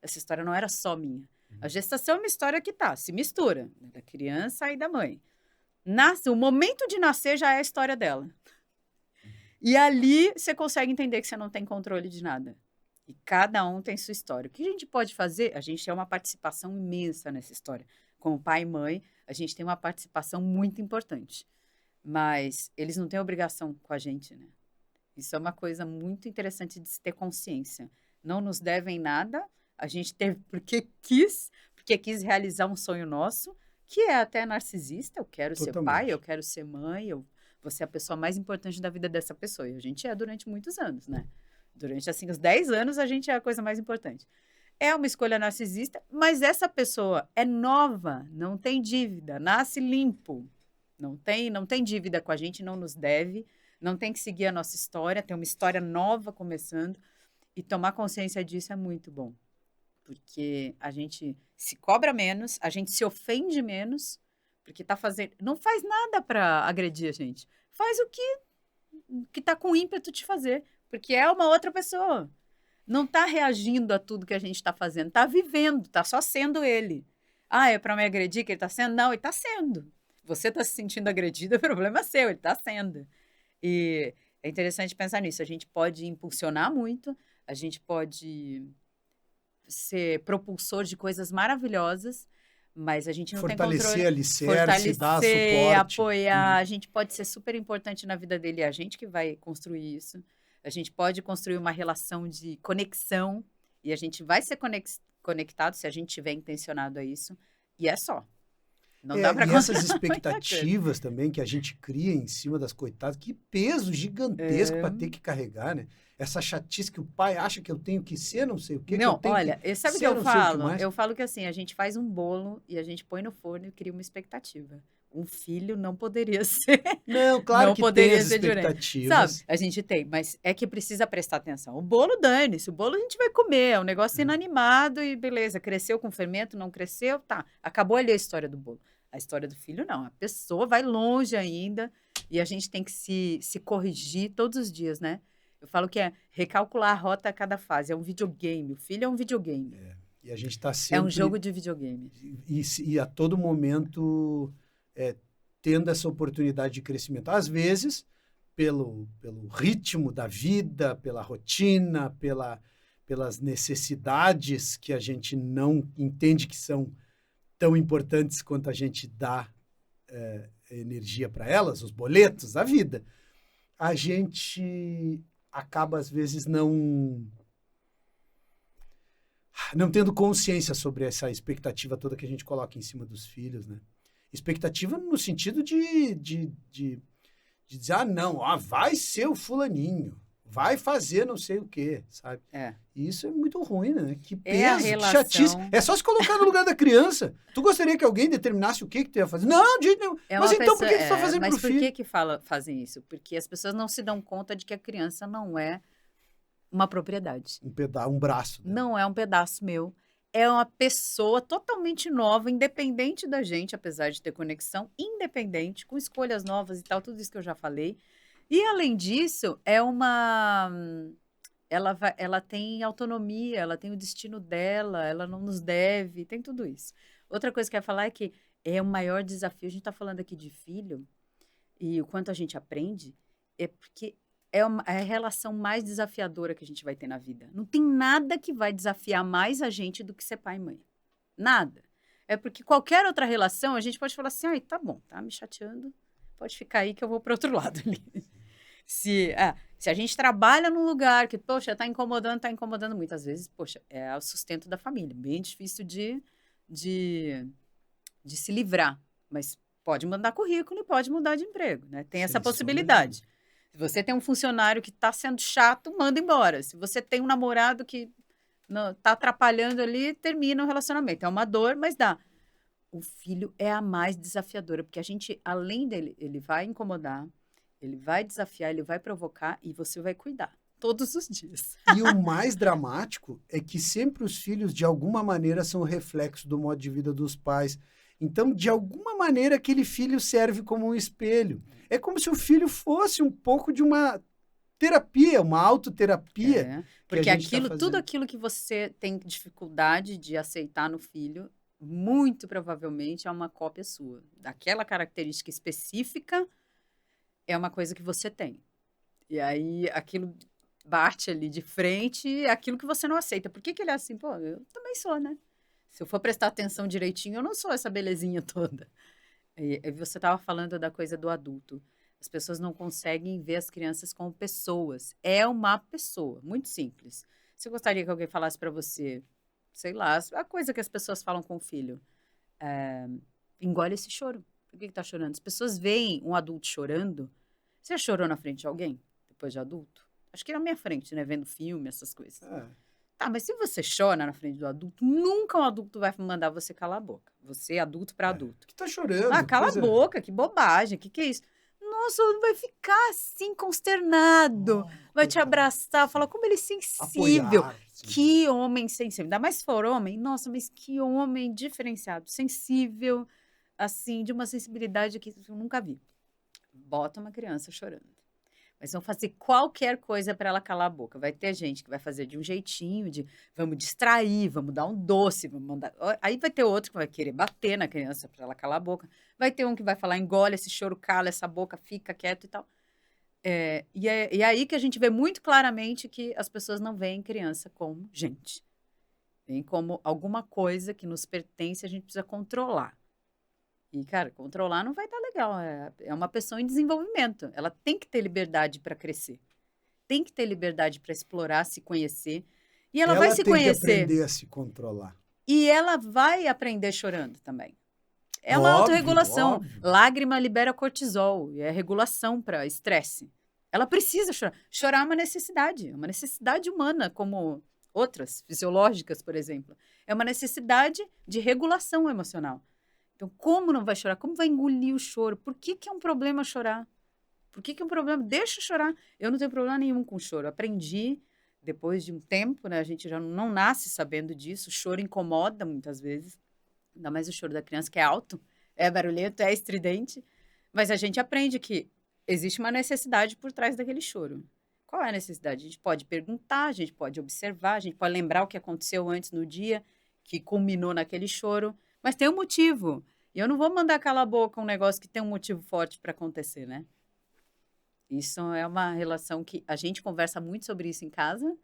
Essa história não era só minha. A gestação é uma história que se mistura, né, da criança e da mãe. O momento de nascer já é a história dela. E ali você consegue entender que você não tem controle de nada. E cada um tem sua história. O que a gente pode fazer? A gente tem uma participação imensa nessa história. Como pai e mãe, a gente tem uma participação muito importante. Mas eles não têm obrigação com a gente, né? Isso é uma coisa muito interessante de se ter consciência. Não nos devem nada, a gente teve porque quis realizar um sonho nosso, que é até narcisista. Eu quero ser pai, Totalmente. eu quero ser mãe, eu vou ser a pessoa mais importante da vida dessa pessoa. E a gente é durante muitos anos, né? Durante, assim, os 10 anos, a gente é a coisa mais importante. É uma escolha narcisista, mas essa pessoa é nova, não tem dívida, nasce limpo. Não tem dívida com a gente, não nos deve, não tem que seguir a nossa história, tem uma história nova começando. E tomar consciência disso é muito bom. Porque a gente se cobra menos, a gente se ofende menos, porque não faz nada para agredir a gente. Faz o que tá com ímpeto de fazer, porque é uma outra pessoa. Não tá reagindo a tudo que a gente está fazendo, tá vivendo, tá só sendo ele. Ah, é para me agredir que ele tá sendo? Não, ele tá sendo. Você tá se sentindo agredido, é problema seu, ele tá sendo. E é interessante pensar nisso. A gente pode impulsionar muito, a gente pode ser propulsor de coisas maravilhosas, mas a gente não tem Fortalecer controle. alicerce, dar Fortalecer, suporte. apoiar, a gente pode ser super importante na vida dele, é a gente que vai construir isso. A gente pode construir uma relação de conexão e a gente vai ser conectado se a gente tiver intencionado a isso. E é só. Não dá para E essas controlar muita coisa. expectativas também que a gente cria em cima das coitadas, que peso gigantesco É. para ter que carregar, né? Essa chatice que o pai acha que eu tenho que ser, não sei o quê, que Não, eu tenho olha, que sabe o que ser, eu não sei o que falo? mais. Eu falo que assim, a gente faz um bolo e a gente põe no forno e cria uma expectativa. Um filho não poderia ser, Não, claro não que tem poderia as ser diferente. Sabe? expectativas. A gente tem, mas é que precisa prestar atenção. O bolo, dane-se, o bolo a gente vai comer, é um negócio inanimado e beleza, cresceu com fermento, não cresceu, tá. Acabou ali a história do bolo. A história do filho, não. A pessoa vai longe ainda e a gente tem que se corrigir todos os dias, né? Eu falo que é recalcular a rota a cada fase. É um videogame. O filho é um videogame. E a gente está É um sempre... jogo de videogame. E a todo momento tendo essa oportunidade de crescimento. Às vezes, pelo ritmo da vida, pela rotina, pelas necessidades que a gente não entende que são tão importantes quanto a gente dá energia para elas, os boletos, a vida. A gente acaba, às vezes, não tendo consciência sobre essa expectativa toda que a gente coloca em cima dos filhos, né? Expectativa no sentido de dizer, não, vai ser o fulaninho, vai fazer não sei o quê, sabe? E isso é muito ruim, né? Que peso, que chatice. É só se colocar no lugar da criança. Tu gostaria que alguém determinasse o que tu ia fazer? Não, de jeito nenhum. Mas então por que tu tá fazendo pro filho? Mas por que fazem isso? Porque as pessoas não se dão conta de que a criança não é uma propriedade. Um braço. Né? Não é um pedaço meu. É uma pessoa totalmente nova, independente da gente, apesar de ter conexão, independente, com escolhas novas e tal, tudo isso que eu já falei. E, além disso, ela tem autonomia, ela tem o destino dela, ela não nos deve, tem tudo isso. Outra coisa que eu ia falar é que é o maior desafio, a gente está falando aqui de filho, e o quanto a gente aprende, é porque é a relação mais desafiadora que a gente vai ter na vida. Não tem nada que vai desafiar mais a gente do que ser pai e mãe. Nada. É porque qualquer outra relação, a gente pode falar assim, ai, tá bom, tá me chateando, pode ficar aí que eu vou para outro lado ali. Se a gente trabalha num lugar que, poxa, tá incomodando muitas vezes, poxa, é o sustento da família, bem difícil de se livrar, mas pode mandar currículo e pode mudar de emprego, né? Tem essa possibilidade. Se você tem um funcionário que está sendo chato, manda embora. Se você tem um namorado que está atrapalhando ali, termina o relacionamento. É uma dor, mas dá. O filho é a mais desafiadora, porque a gente, além dele, ele vai incomodar, ele vai desafiar, ele vai provocar e você vai cuidar. todos os dias. E o mais dramático é que sempre os filhos, de alguma maneira, são reflexo do modo de vida dos pais. Então, de alguma maneira, aquele filho serve como um espelho. É como se o filho fosse um pouco de uma terapia, uma autoterapia. Porque a gente tá tudo fazendo. aquilo que você tem dificuldade de aceitar no filho, muito provavelmente é uma cópia sua. Daquela característica específica é uma coisa que você tem. E aí aquilo bate ali de frente, é aquilo que você não aceita. Por que ele é assim? Pô, eu também sou, né? Se eu for prestar atenção direitinho, eu não sou essa belezinha toda. E você estava falando da coisa do adulto. As pessoas não conseguem ver as crianças como pessoas. É uma pessoa, muito simples. Você gostaria que alguém falasse para você, sei lá, a coisa que as pessoas falam com o filho. Engole esse choro. Por que tá chorando? As pessoas veem um adulto chorando. Você já chorou na frente de alguém, depois de adulto? Acho que na minha frente, né? Vendo filme, essas coisas. Tá, mas se você chora na frente do adulto, nunca um adulto vai mandar você calar a boca. Você, adulto para adulto. Que tá chorando. Ah, cala a boca, que bobagem, que é isso? Nossa, vai ficar assim, consternado. Vai te abraçar, falar como ele é sensível. Apoiar, Que homem sensível. Ainda mais se for homem, nossa, mas que homem diferenciado, sensível, assim, de uma sensibilidade que eu nunca vi. Bota uma criança chorando. Mas vão fazer qualquer coisa para ela calar a boca. Vai ter gente que vai fazer de um jeitinho, de vamos distrair, vamos dar um doce, vamos mandar. Aí vai ter outro que vai querer bater na criança para ela calar a boca. Vai ter um que vai falar, engole esse choro, cala essa boca, fica quieto e tal. E é aí que a gente vê muito claramente que as pessoas não veem criança como gente. Veem como alguma coisa que nos pertence, a gente precisa controlar. E, cara, controlar não vai dar legal. É uma pessoa em desenvolvimento. Ela tem que ter liberdade para crescer. Tem que ter liberdade para explorar, se conhecer. E ela vai se tem conhecer. que aprender a se controlar. E ela vai aprender chorando também. É uma autorregulação. Óbvio. Lágrima libera cortisol. E é regulação para estresse. Ela precisa chorar. Chorar é uma necessidade humana, como outras, fisiológicas, por exemplo. É uma necessidade de regulação emocional. Então, como não vai chorar? Como vai engolir o choro? Por que é um problema chorar? Por que é um problema? Deixa eu chorar. Eu não tenho problema nenhum com choro. Aprendi, depois de um tempo, né? A gente já não nasce sabendo disso. O choro incomoda muitas vezes. Ainda mais o choro da criança, que é alto, é barulhento, é estridente. Mas a gente aprende que existe uma necessidade por trás daquele choro. Qual é a necessidade? A gente pode perguntar, a gente pode observar, a gente pode lembrar o que aconteceu antes no dia, que culminou naquele choro. Mas tem um motivo. E eu não vou mandar calar a boca um negócio que tem um motivo forte para acontecer, né? Isso é uma relação que a gente conversa muito sobre isso em casa,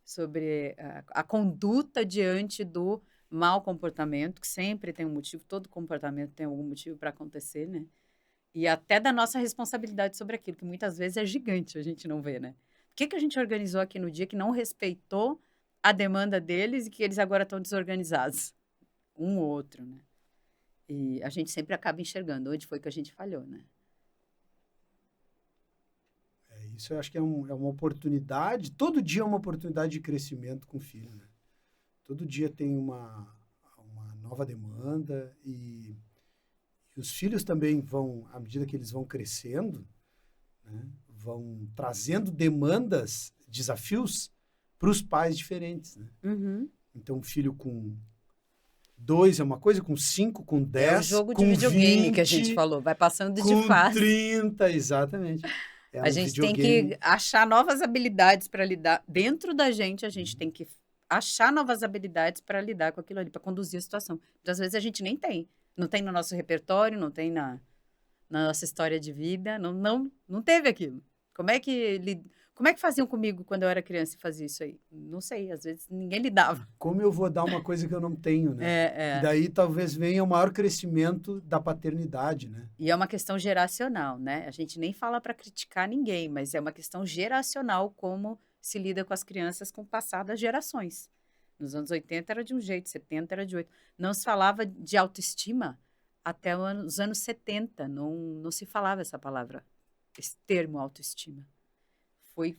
sobre a conduta diante do mau comportamento, que sempre tem um motivo, todo comportamento tem algum motivo para acontecer, né? E até da nossa responsabilidade sobre aquilo, que muitas vezes é gigante, a gente não vê, né? O que a gente organizou aqui no dia que não respeitou a demanda deles e que eles agora estão desorganizados? Um ou outro, né? E a gente sempre acaba enxergando onde foi que a gente falhou, né? Isso eu acho que é uma oportunidade, todo dia é uma oportunidade de crescimento com o filho, né? Todo dia tem uma nova demanda e os filhos também vão, à medida que eles vão crescendo, né, vão trazendo demandas, desafios para os pais diferentes, né? Uhum. Então, um filho com 2 é uma coisa, com 5, com 10, é o jogo com de videogame 20, que a gente falou, vai passando de com fase. 30, exatamente. A gente tem que achar novas habilidades para lidar. Dentro da gente, a gente tem que achar novas habilidades para lidar com aquilo ali, para conduzir a situação. Às vezes a gente nem tem. Não tem no nosso repertório, não tem na nossa história de vida, não teve aquilo. Como é que faziam comigo quando eu era criança e fazia isso aí? Não sei, às vezes ninguém lidava. Como eu vou dar uma coisa que eu não tenho, né? E daí talvez venha o maior crescimento da paternidade, né? E é uma questão geracional, né? A gente nem fala para criticar ninguém, mas é uma questão geracional como se lida com as crianças com passadas gerações. Nos anos 80 era de um jeito, 70 era de outro. Não se falava de autoestima até os anos 70. Não se falava essa palavra, esse termo autoestima.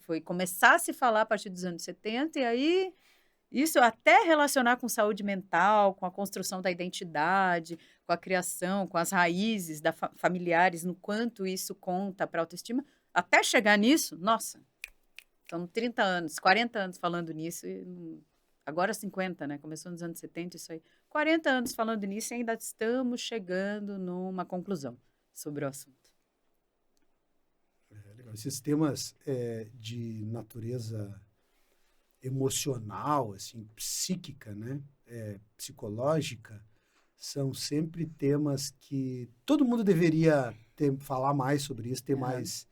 Foi começar a se falar a partir dos anos 70 e aí isso até relacionar com saúde mental, com a construção da identidade, com a criação, com as raízes familiares, no quanto isso conta para a autoestima, até chegar nisso, nossa, Estamos 30 anos, 40 anos falando nisso, agora 50, né? Começou nos anos 70, isso aí. 40 anos falando nisso e ainda estamos chegando numa conclusão sobre o assunto. Legal. Esses temas de natureza emocional, assim, psíquica, né? Psicológica, são sempre temas que todo mundo deveria falar mais sobre isso, ter mais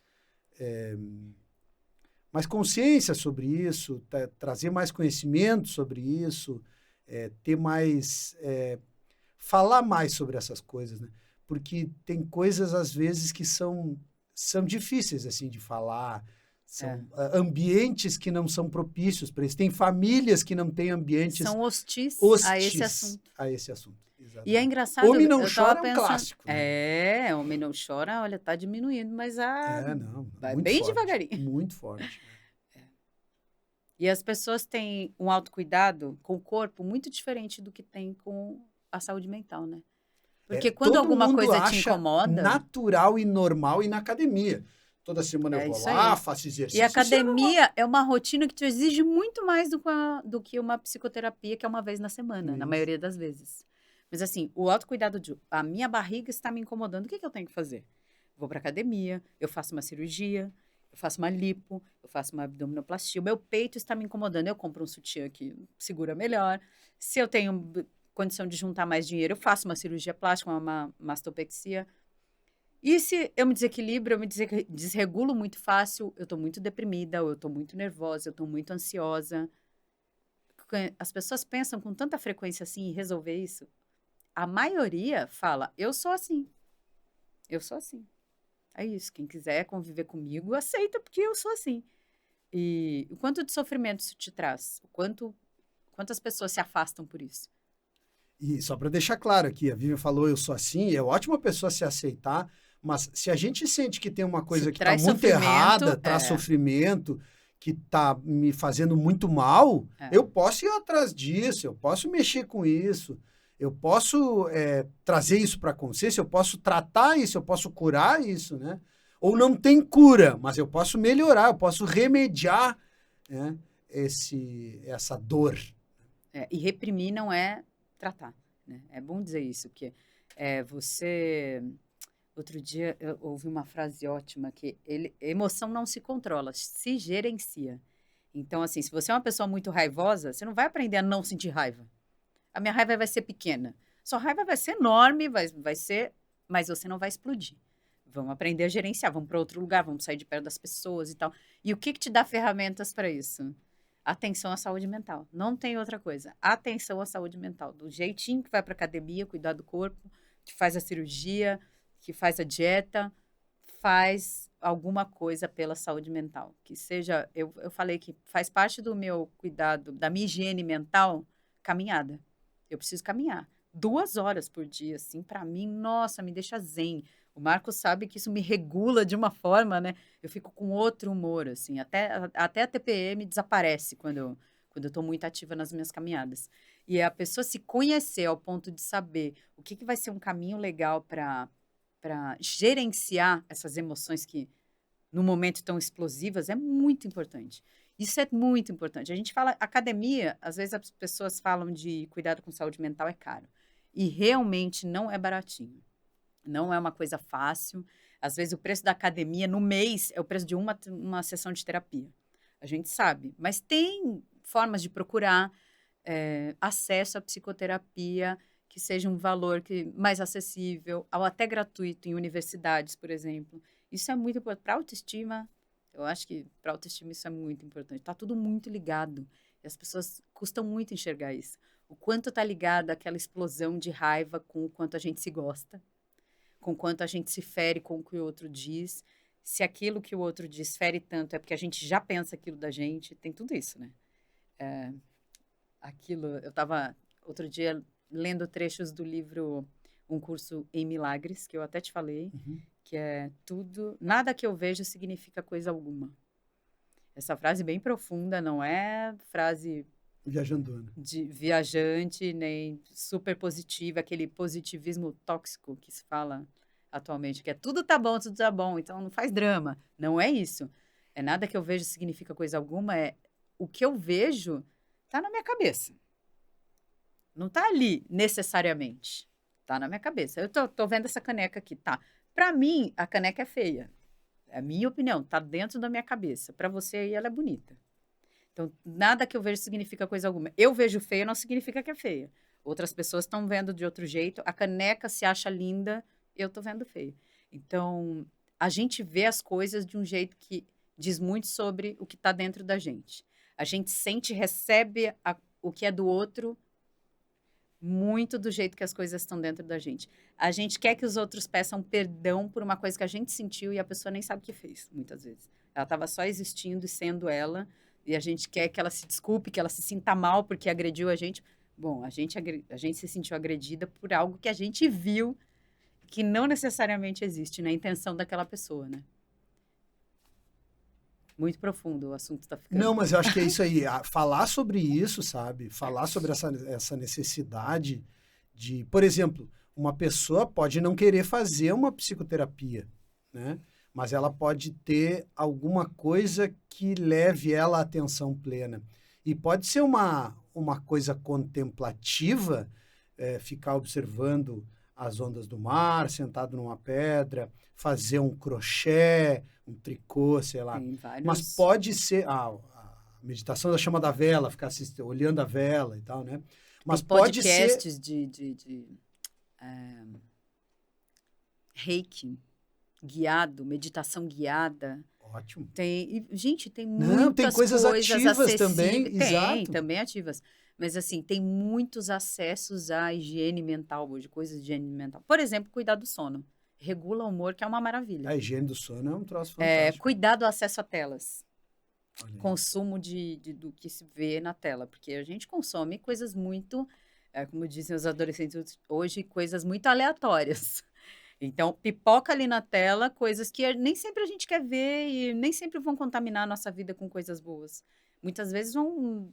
consciência sobre isso, trazer mais conhecimento sobre isso, ter mais... falar mais sobre essas coisas, né? Porque tem coisas, às vezes, que são difíceis, assim, de falar, são ambientes que não são propícios para isso. Tem famílias que não têm ambientes são hostis a esse assunto. Exatamente. E é engraçado, Homem não eu chora tava é um pensando, clássico. Né? Homem não chora, olha, tá diminuindo, mas Não, vai muito bem forte, devagarinho. muito forte. E as pessoas têm um autocuidado com o corpo muito diferente do que tem com a saúde mental, né? Porque quando todo alguma mundo coisa te acha incomoda... natural e normal ir na academia. Toda semana eu vou isso lá, aí. faço exercício. E a academia é uma rotina que te exige muito mais do que uma psicoterapia, que é uma vez na semana, na maioria das vezes. Mas assim, o autocuidado a minha barriga está me incomodando, o que eu tenho que fazer? Vou para academia, eu faço uma cirurgia, eu faço uma lipo, eu faço uma abdominoplastia, o meu peito está me incomodando, eu compro um sutiã que segura melhor. Se eu tenho condição de juntar mais dinheiro, eu faço uma cirurgia plástica, uma mastopexia. E se eu me desequilibro, eu me desregulo muito fácil, eu estou muito deprimida, ou eu estou muito nervosa, eu estou muito ansiosa. As pessoas pensam com tanta frequência assim em resolver isso. A maioria fala, eu sou assim. Eu sou assim. É isso. Quem quiser conviver comigo, aceita, porque eu sou assim. E o quanto de sofrimento isso te traz? Quantas pessoas se afastam por isso? E só para deixar claro aqui, a Vivian falou, eu sou assim, é ótima a pessoa se aceitar, mas se a gente sente que tem uma coisa que está muito errada, traz sofrimento, que está me fazendo muito mal, eu posso ir atrás disso, eu posso mexer com isso, eu posso trazer isso para a consciência, eu posso tratar isso, eu posso curar isso, né? Ou não tem cura, mas eu posso melhorar, eu posso remediar, né, essa dor. E reprimir não é tratar, né? É bom dizer isso, porque você... Outro dia eu ouvi uma frase ótima que emoção não se controla, se gerencia. Então, assim, se você é uma pessoa muito raivosa, você não vai aprender a não sentir raiva. A minha raiva vai ser pequena. Sua raiva vai ser enorme, vai ser... Mas você não vai explodir. Vamos aprender a gerenciar, vamos para outro lugar, vamos sair de perto das pessoas e tal. E o que te dá ferramentas para isso? Atenção à saúde mental. Não tem outra coisa. Atenção à saúde mental. Do jeitinho que vai para academia, cuidar do corpo, que faz a cirurgia, que faz a dieta, faz alguma coisa pela saúde mental. Que seja, eu falei que faz parte do meu cuidado, da minha higiene mental, caminhada. Eu preciso caminhar 2 horas por dia, assim, para mim, nossa, me deixa zen. O Marcos sabe que isso me regula de uma forma, né? Eu fico com outro humor, assim. Até a TPM desaparece quando eu estou muito ativa nas minhas caminhadas. E a pessoa se conhecer ao ponto de saber o que vai ser um caminho legal para gerenciar essas emoções que, no momento, estão explosivas, é muito importante. Isso é muito importante. A gente fala, academia, às vezes as pessoas falam de cuidado com saúde mental é caro. E realmente não é baratinho. Não é uma coisa fácil. Às vezes o preço da academia no mês é o preço de uma sessão de terapia. A gente sabe. Mas tem formas de procurar acesso à psicoterapia que seja um valor mais acessível, ou até gratuito em universidades, por exemplo. Isso é muito importante. Para a autoestima, eu acho que para a autoestima isso é muito importante. Está tudo muito ligado. E as pessoas custam muito enxergar isso. O quanto está ligado àquela explosão de raiva com o quanto a gente se gosta, com o quanto a gente se fere com o que o outro diz. Se aquilo que o outro diz fere tanto é porque a gente já pensa aquilo da gente. Tem tudo isso, né? Eu estava, outro dia, lendo trechos do livro Um Curso em Milagres, que eu até te falei, que é tudo, nada que eu veja significa coisa alguma. Essa frase bem profunda, não é frase viajandona, de viajante, nem super positiva, aquele positivismo tóxico que se fala atualmente, que é tudo tá bom, então não faz drama. Não é isso. É nada que eu vejo significa coisa alguma, é o que eu vejo tá na minha cabeça. Não tá ali necessariamente. Tá na minha cabeça. Eu tô vendo essa caneca aqui, tá? Pra mim, a caneca é feia. É a minha opinião, tá dentro da minha cabeça. Pra você aí, ela é bonita. Então, nada que eu vejo significa coisa alguma. Eu vejo feia, não significa que é feia. Outras pessoas estão vendo de outro jeito. A caneca se acha linda, eu tô vendo feia. Então, a gente vê as coisas de um jeito que diz muito sobre o que está dentro da gente. A gente sente, recebe o que é do outro muito do jeito que as coisas estão dentro da gente. A gente quer que os outros peçam perdão por uma coisa que a gente sentiu e a pessoa nem sabe o que fez, muitas vezes. Ela estava só existindo e sendo ela, e a gente quer que ela se desculpe, que ela se sinta mal porque agrediu a gente. Bom, a gente se sentiu agredida por algo que a gente viu que não necessariamente existe na intenção daquela pessoa, né? Muito profundo o assunto está ficando. Não, mas eu acho que é isso aí. Falar sobre isso, sabe? Falar sobre essa necessidade de... Por exemplo, uma pessoa pode não querer fazer uma psicoterapia, né? Mas ela pode ter alguma coisa que leve ela à atenção plena. E pode ser uma coisa contemplativa, ficar observando as ondas do mar, sentado numa pedra, fazer um crochê, um tricô, sei lá. Tem vários... Mas pode ser a meditação da chama da vela, ficar olhando a vela e tal, né? Mas tem pode ser... podcasts de reiki guiado, meditação guiada. Ótimo. Gente, tem Não, tem muitas coisas ativas acessíveis. também, Tem, exato. também ativas. Mas, assim, tem muitos acessos à higiene mental hoje, coisas de higiene mental. Por exemplo, cuidar do sono. Regula o humor, que é uma maravilha. A higiene do sono é um troço fantástico. Cuidar do acesso a telas. Olha aí. Consumo do que se vê na tela. Porque a gente consome coisas muito, como dizem os adolescentes hoje, coisas muito aleatórias. Então, pipoca ali na tela coisas que nem sempre a gente quer ver e nem sempre vão contaminar a nossa vida com coisas boas. Muitas vezes vão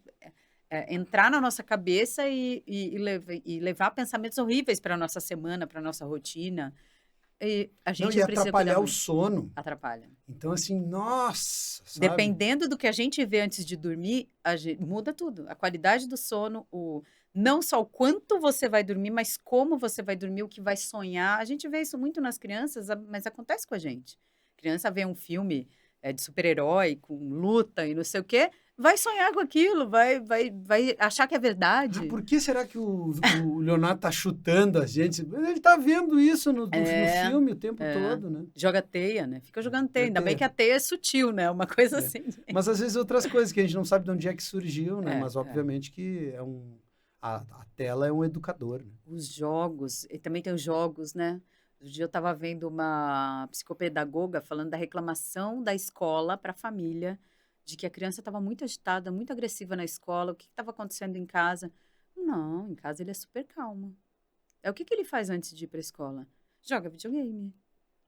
entrar na nossa cabeça e levar pensamentos horríveis para a nossa semana, para a nossa rotina. E a gente Não, e precisa atrapalhar cuidar o muito. sono. Atrapalha. Então, assim, nossa, sabe? Dependendo do que a gente vê antes de dormir, muda tudo. A qualidade do sono, não só o quanto você vai dormir, mas como você vai dormir, o que vai sonhar. A gente vê isso muito nas crianças, mas acontece com a gente. A criança vê um filme de super-herói, com luta e não sei o quê, vai sonhar com aquilo, vai achar que é verdade. Por que será que o Leonardo tá chutando a gente? Ele tá vendo isso no filme o tempo todo, né? Joga teia, né? Fica jogando teia. Ainda bem que a teia é sutil, né? Uma coisa assim. Mas às vezes outras coisas que a gente não sabe de onde é que surgiu, né? Mas obviamente que a tela é um educador. Né? Os jogos, e também tem os jogos, né? Outro dia eu estava vendo uma psicopedagoga falando da reclamação da escola para a família, de que a criança estava muito agitada, muito agressiva na escola, o que estava acontecendo em casa. Não, em casa ele é super calmo. O que ele faz antes de ir para a escola? Joga videogame.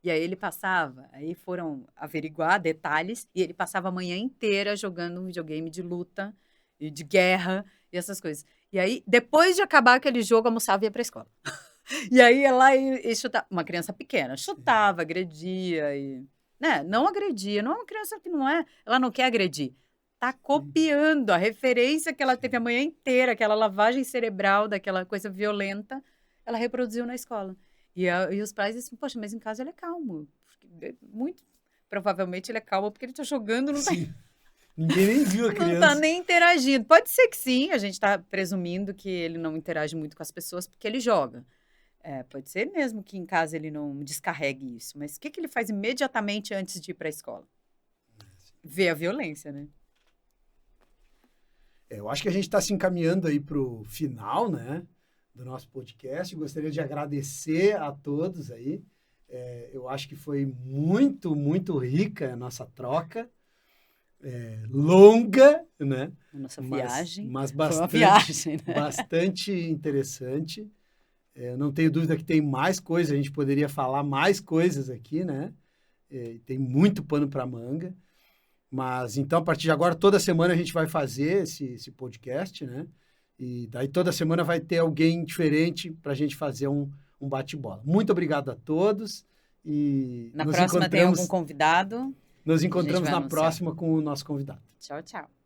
E aí ele passava, aí foram averiguar detalhes, e ele passava a manhã inteira jogando um videogame de luta, e de guerra, e essas coisas. E aí, depois de acabar aquele jogo, almoçava e ia para a escola. E aí ia lá e chutava. Uma criança pequena, chutava, agredia e... Né? Não agredia, não é uma criança que ela não quer agredir. Tá copiando a referência que ela teve a manhã inteira, aquela lavagem cerebral, daquela coisa violenta, ela reproduziu na escola. E os pais dizem, poxa, mas em casa ele é calmo. Muito provavelmente ele é calmo porque ele tá jogando, não tá... Ninguém nem viu a criança. Não tá nem interagindo. Pode ser que sim, a gente tá presumindo que ele não interage muito com as pessoas porque ele joga. Pode ser mesmo que em casa ele não descarregue isso. Mas o que ele faz imediatamente antes de ir para a escola? Ver a violência, né? Eu acho que a gente está se encaminhando aí para o final, né, do nosso podcast. Gostaria de agradecer a todos aí. Eu acho que foi muito, muito rica a nossa troca. Longa, né? Nossa viagem. Mas bastante, foi uma viagem, né? Bastante interessante. Não tenho dúvida que tem mais coisas, a gente poderia falar mais coisas aqui, né? Tem muito pano para manga. Mas, então, a partir de agora, toda semana a gente vai fazer esse podcast, né? E daí toda semana vai ter alguém diferente para a gente fazer um bate-bola. Muito obrigado a todos. E Na próxima tem algum convidado? Nos encontramos vai na anunciar. próxima com o nosso convidado. Tchau, tchau.